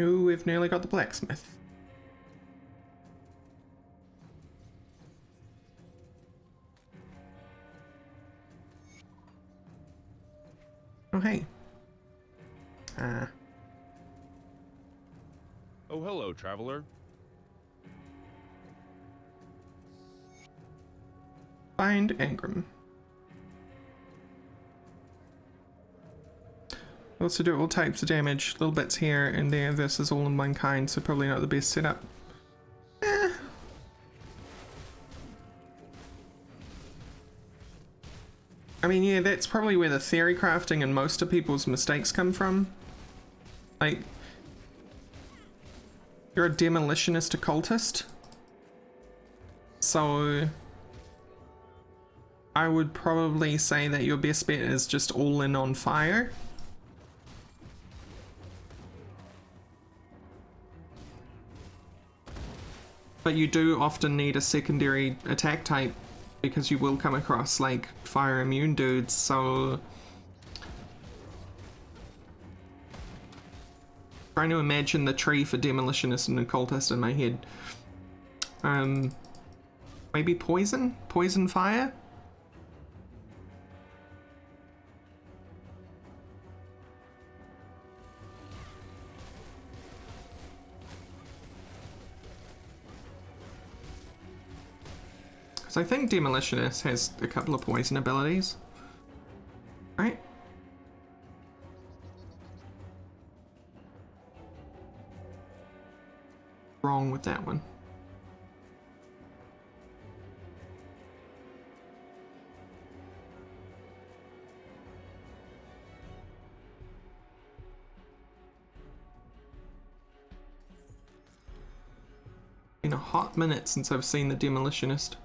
Ooh, we've nearly got the blacksmith. Oh, hey. Oh, hello, traveler. Find Angram. Also do all types of damage, little bits here and there versus all in one kind, so probably not the best setup. I mean, yeah, that's probably where the theory crafting and most of people's mistakes come from. Like, you're a demolitionist occultist, so I would probably say that your best bet is just all in on fire. But you do often need a secondary attack type because you will come across like fire immune dudes, so trying to imagine the tree for demolitionist and occultist in my head. Maybe poison? Poison fire? So I think demolitionist has a couple of poison abilities, right? Wrong with that one. Been a hot minute since I've seen the demolitionist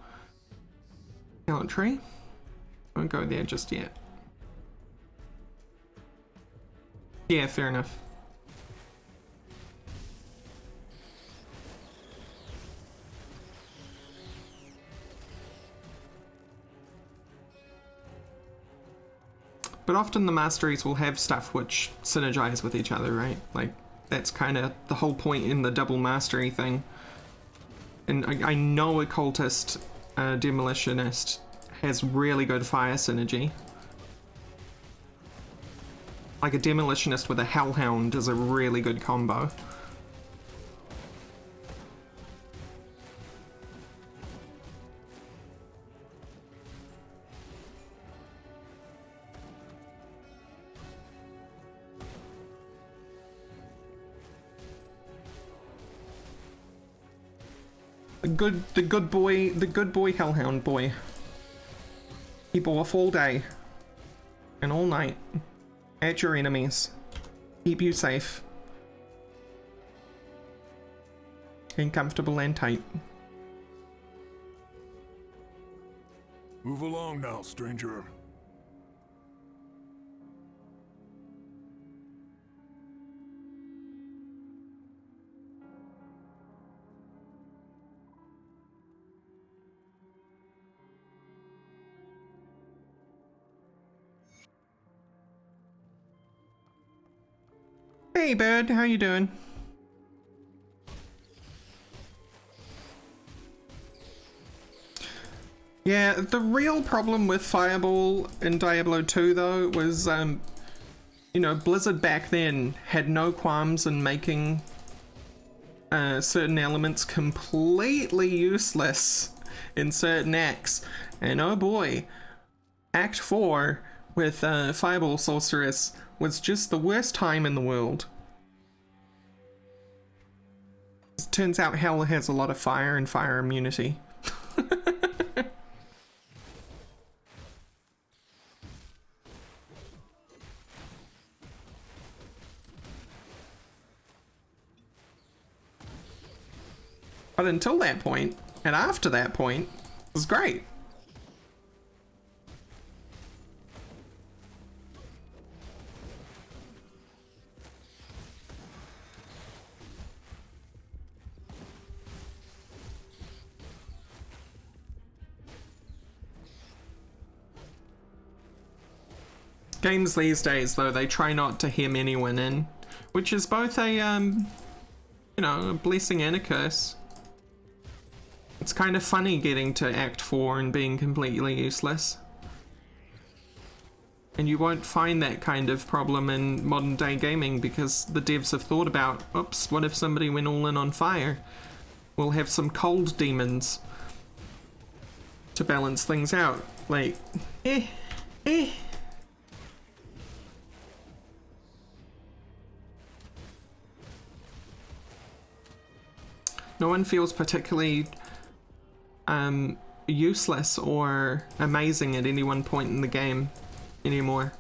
tree. Won't go there just yet. Yeah, fair enough. But often the masteries will have stuff which synergize with each other, right? Like, that's kind of the whole point in the double mastery thing. And I know occultist demolitionist has really good fire synergy. Like a demolitionist with a hellhound is a really good combo. The good boy hellhound boy. He bore off all day and all night at your enemies. Keep you safe and comfortable and tight. Move along now, stranger. Hey bird, how you doing? Yeah, the real problem with Fireball in Diablo 2 though was, you know, Blizzard back then had no qualms in making certain elements completely useless in certain acts. And oh boy, Act 4 with Fireball Sorceress was just the worst time in the world. It turns out Hell has a lot of fire and fire immunity. But until that point, and after that point, it was great. Games these days, though, they try not to hem anyone in, which is both a, you know, a blessing and a curse. It's kind of funny getting to Act 4 and being completely useless. And you won't find that kind of problem in modern day gaming because the devs have thought about, oops, what if somebody went all in on fire? We'll have some cold demons to balance things out. Like, No one feels particularly useless or amazing at any one point in the game anymore.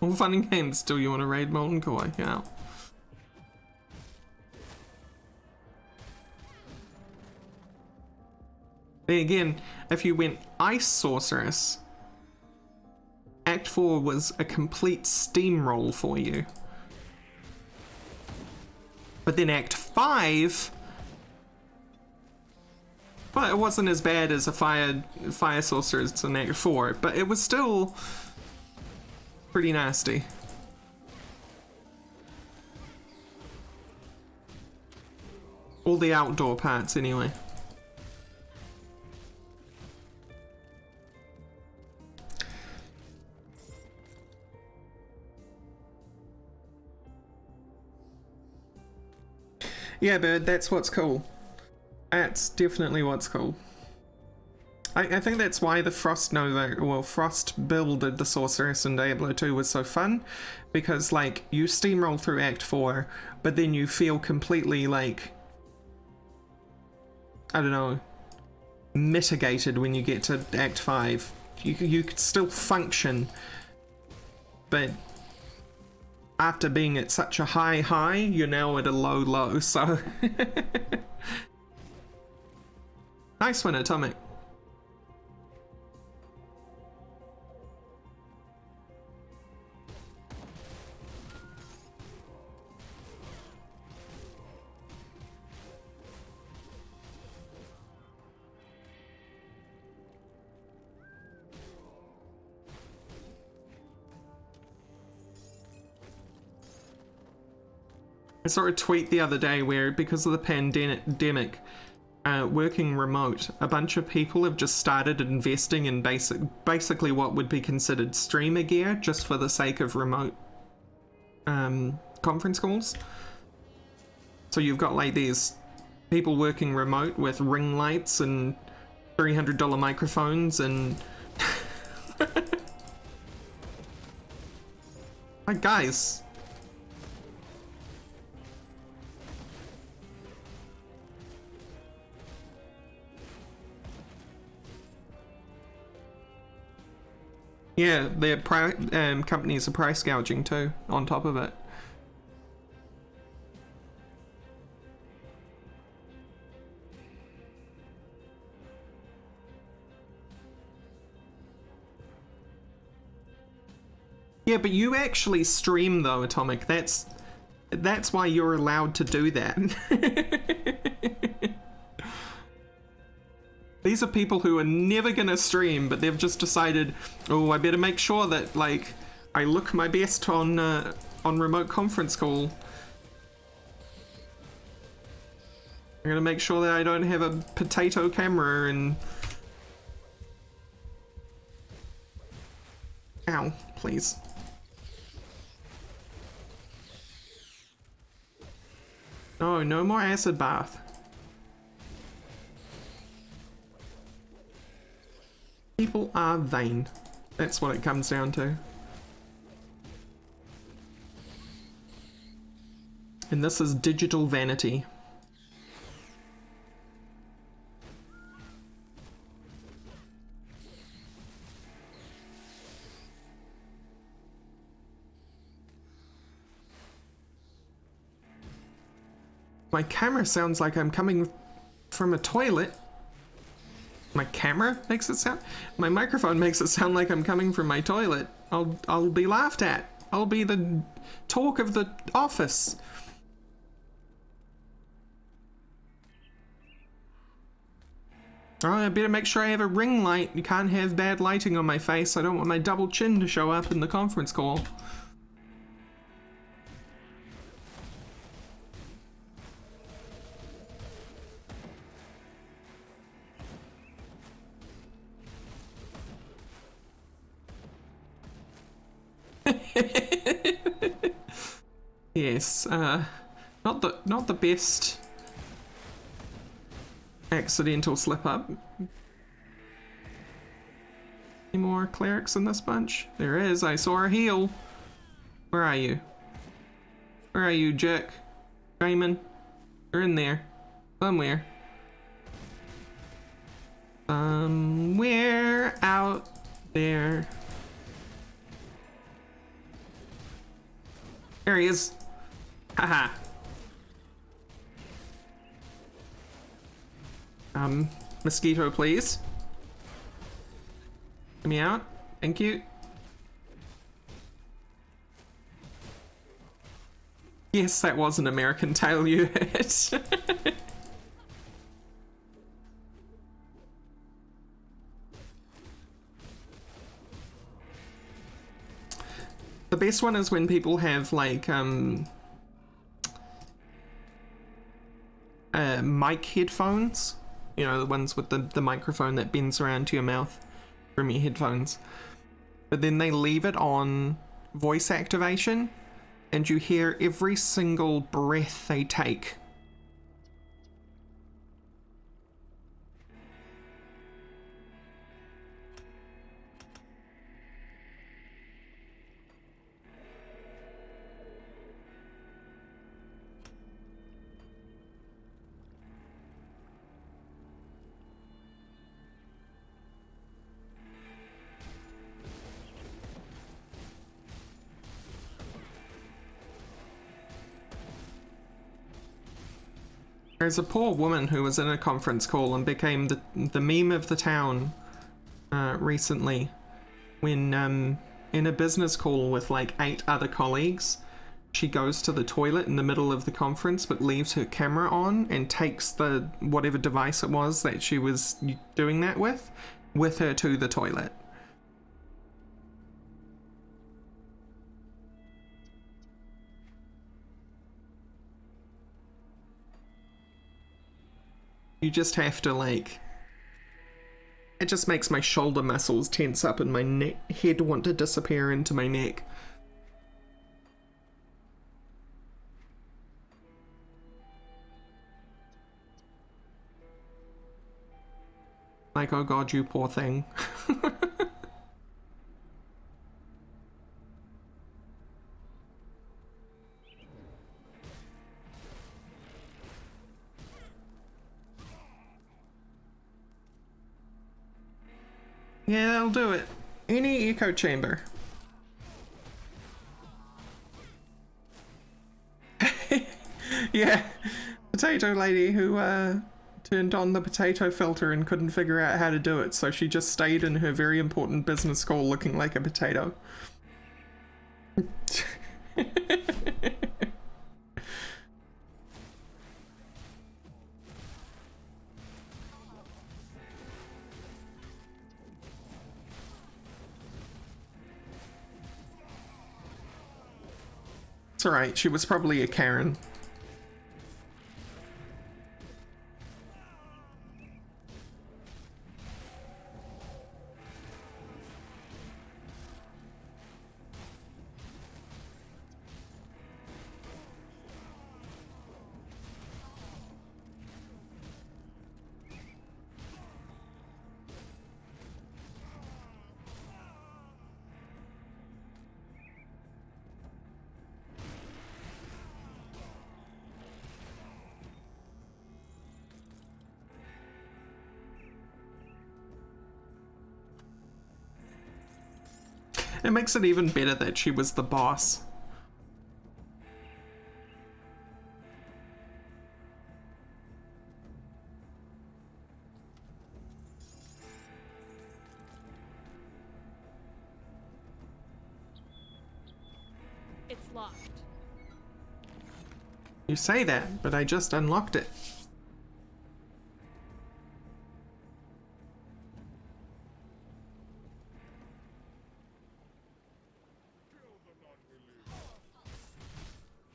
All fun and games till you want to raid Molten Core, yeah. Then again, if you went Ice Sorceress, Act 4 was a complete steamroll for you. But then Act 5, well, it wasn't as bad as a Fire Sorceress in Act 4, but it was still pretty nasty. All the outdoor parts, anyway. Yeah, Bird, that's what's cool. That's definitely what's cool. I think that's why the Frost build of the Sorceress in Diablo 2 was so fun, because, like, you steamroll through Act 4, but then you feel completely, like, I don't know, mitigated when you get to Act 5. You could still function, but after being at such a high, you're now at a low, so... Nice one, Atomic. I saw a tweet the other day where, because of the pandemic, working remote, a bunch of people have just started investing in basically what would be considered streamer gear, just for the sake of remote conference calls. So you've got like these people working remote with ring lights and $300 microphones and like, guys. Yeah, their companies are price gouging too, on top of it. Yeah, but you actually stream though, Atomic. That's why you're allowed to do that. These are people who are never gonna stream, but they've just decided, oh, I better make sure that, like, I look my best on remote conference call. I'm gonna make sure that I don't have a potato camera and... Ow, please. No, no more acid bath. People are vain. That's what it comes down to. And this is digital vanity. My camera sounds like I'm coming from a toilet. My camera makes it sound... My microphone makes it sound like I'm coming from my toilet. I'll be laughed at. I'll be the talk of the office. Oh, I better make sure I have a ring light. You can't have bad lighting on my face. I don't want my double chin to show up in the conference call. Yes, not the best accidental slip up. Any more clerics in this bunch? There is. I saw a heel. Where are you? Where are you, jerk? Raymond? You're in there. Somewhere. Somewhere out there. There he is. Haha. Mosquito, please. Get me out. Thank you. Yes, that was an American tail you had. The best one is when people have like mic headphones, you know, the ones with the microphone that bends around to your mouth from your headphones, but then they leave it on voice activation and you hear every single breath they take. There's a poor woman who was in a conference call and became the meme of the town recently when in a business call with like 8 other colleagues, she goes to the toilet in the middle of the conference but leaves her camera on and takes the whatever device it was that she was doing that with her to the toilet. You just have to, like... It just makes my shoulder muscles tense up and my head want to disappear into my neck. Like, oh god, you poor thing. Yeah, that'll do it. Any echo chamber. Yeah, potato lady who turned on the potato filter and couldn't figure out how to do it, so she just stayed in her very important business call looking like a potato. It's alright, she was probably a Karen. It makes it even better that she was the boss. It's locked. You say that, but I just unlocked it.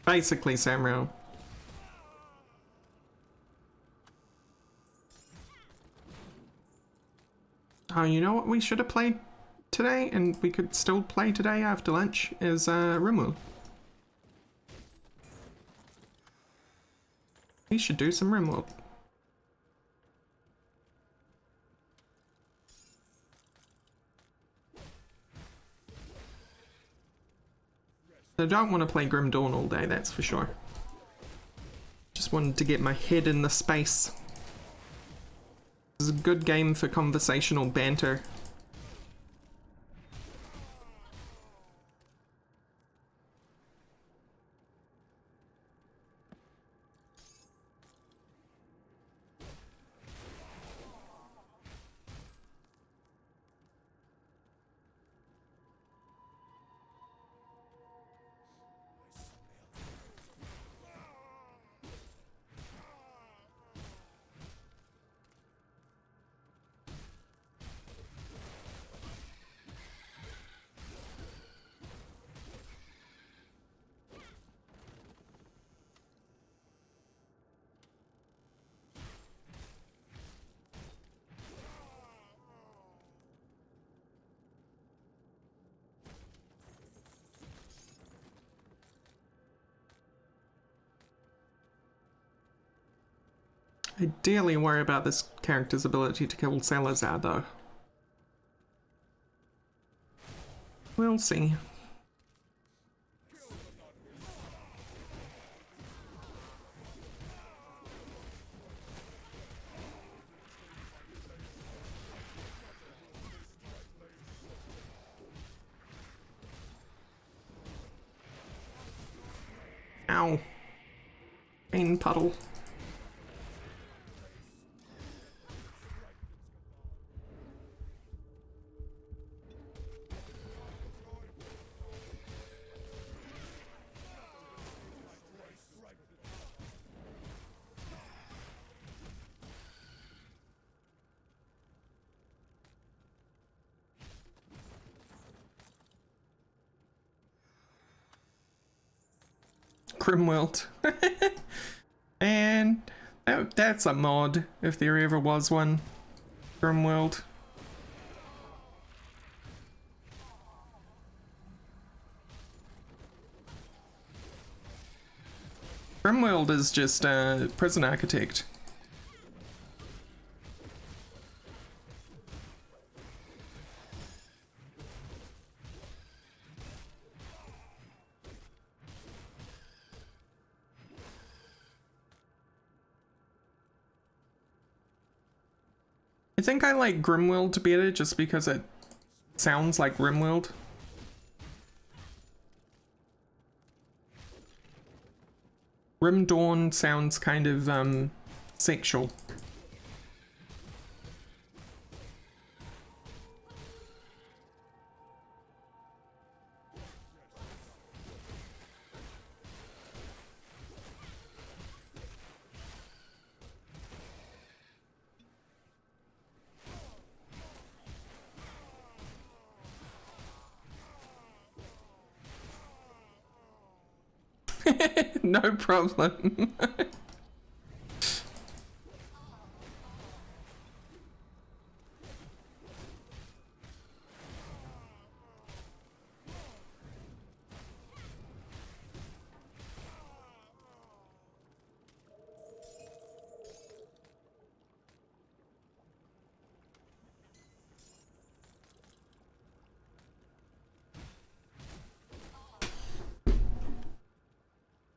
Basically, Samuel. Oh, you know what we should have played today, and we could still play today after lunch, is Rimworld. We should do some Rimworld. I don't want to play Grim Dawn all day, that's for sure. Just wanted to get my head in the space. This is a good game for conversational banter. I dearly worry about this character's ability to kill Salazar, though. We'll see. Ow. Pain puddle. Grimworld. And that's a mod, if there ever was one. Grimworld. Grimworld is just a prison architect. I think I like Grimworld better just because it sounds like Grimworld. Grim Dawn sounds kind of sexual. No problem.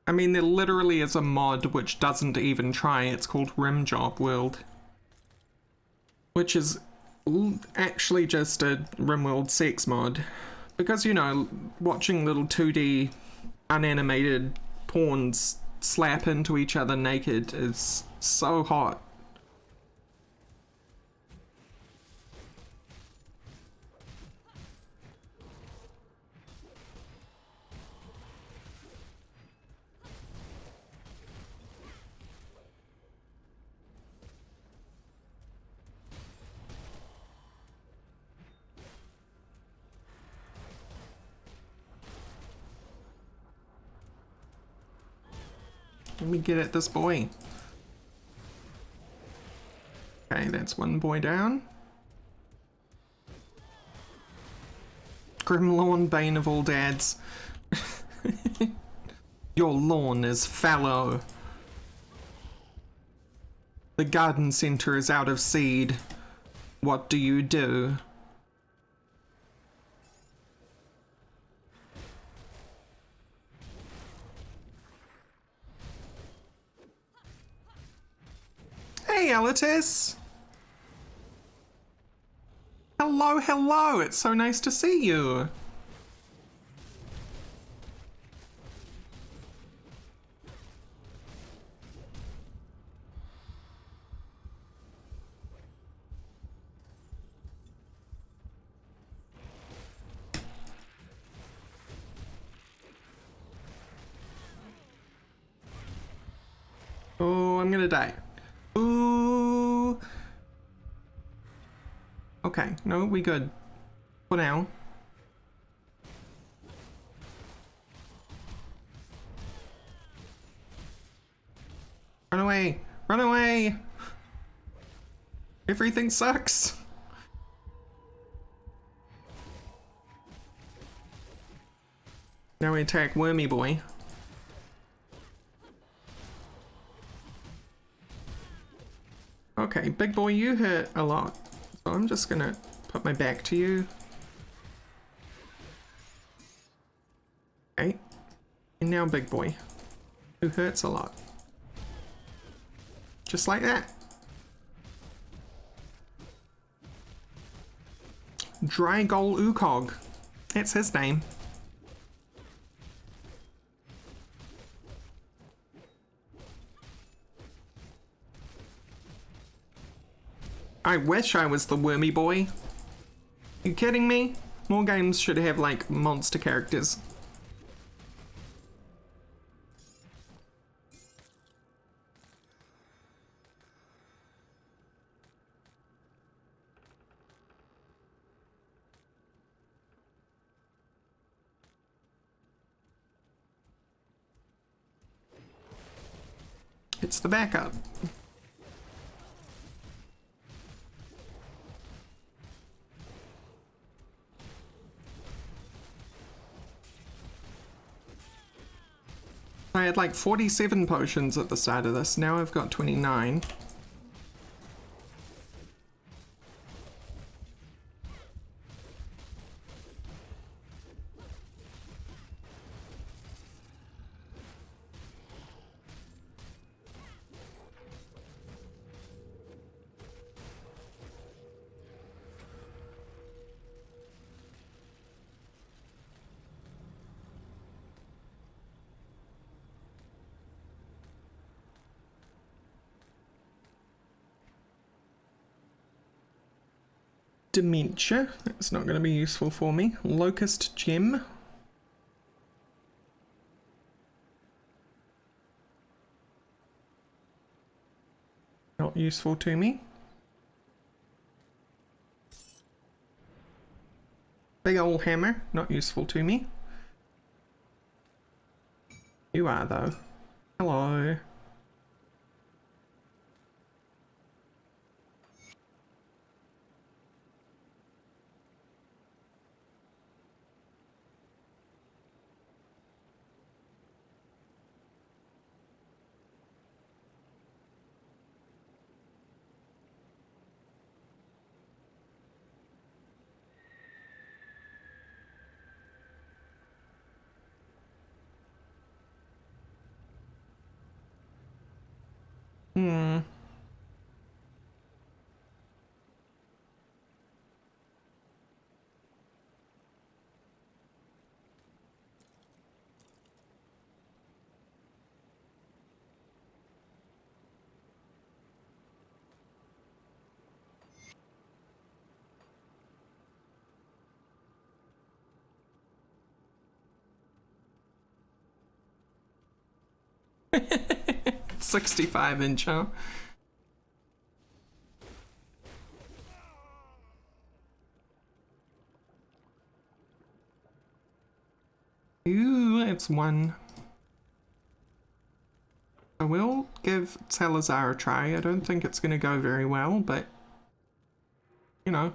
I mean, there literally is a mod which doesn't even try. It's called Rimjob World, which is actually just a Rimworld sex mod, because, you know, watching little 2D unanimated pawns slap into each other naked is so hot. Let me get at this boy. Okay, that's one boy down. Grim Lawn, bane of all dads. Your lawn is fallow. The garden centre is out of seed. What do you do? Hey, Elitis! Hello, hello! It's so nice to see you! Oh, I'm gonna die. Ooh. Okay, no, we good. For now. Run away! Run away! Everything sucks! Now we attack Wormy Boy. Okay, big boy, you hurt a lot. So I'm just gonna put my back to you. Okay. And now big boy, who hurts a lot. Just like that. Drygol Ukog. That's his name. I wish I was the Wormy Boy. You kidding me? More games should have like monster characters. It's the backup. I had like 47 potions at the start of this, now I've got 29. Dementia, that's not going to be useful for me. Locust Gem. Not useful to me. Big ol' hammer, not useful to me. You are though. Hello. 65-inch, huh? Ooh, it's one. I will give Salazar a try. I don't think it's going to go very well, but, you know.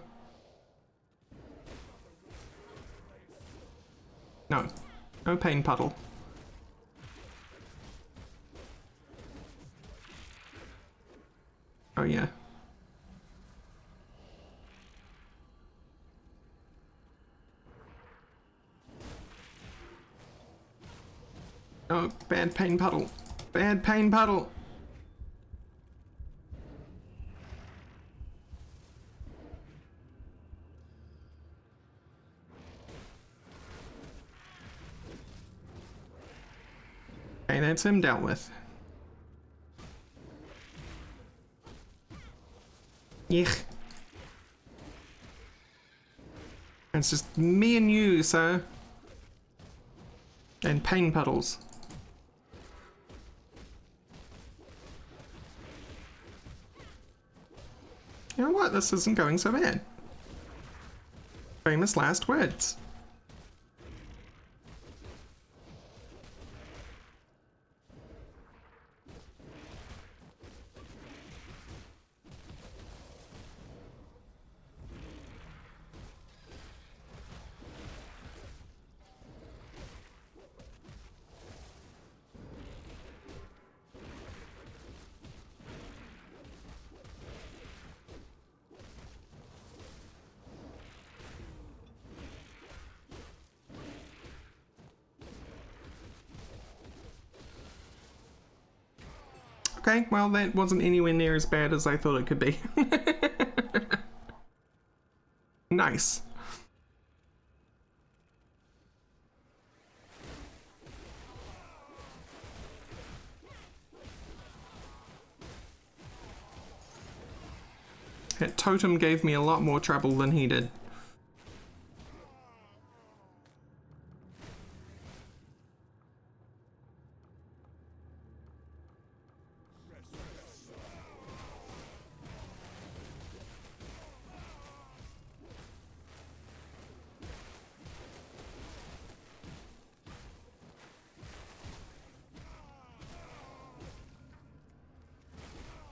No. No pain puddle. Oh, yeah. Oh, bad pain puddle. Bad pain puddle. Okay, that's him dealt with. Yuck. It's just me and you, sir. And pain puddles. You know what? This isn't going so bad. Famous last words. Okay, well that wasn't anywhere near as bad as I thought it could be. Nice. That totem gave me a lot more trouble than he did.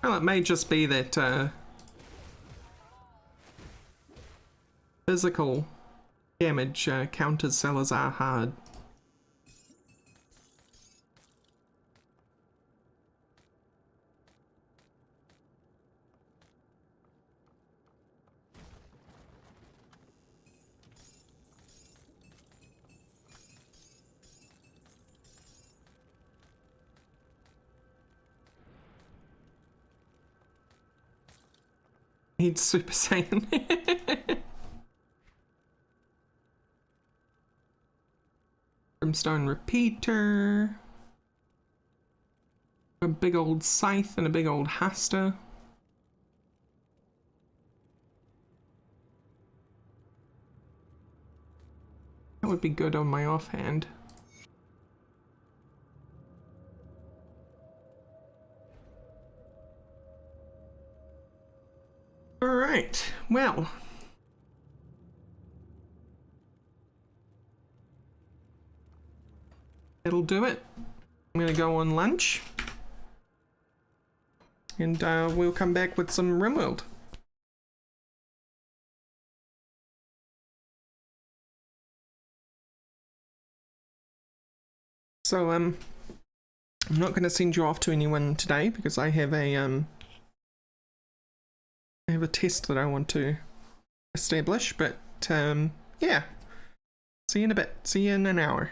Well, it may just be that physical damage counters Salazar hard. He's Super Saiyan. Brimstone repeater. A big old scythe and a big old Hasta. That would be good on my offhand. Alright, well. That'll do it. I'm gonna go on lunch. And we'll come back with some RimWorld. So, I'm not gonna send you off to anyone today because I have a test that I want to establish, but yeah. See you in a bit. See you in an hour.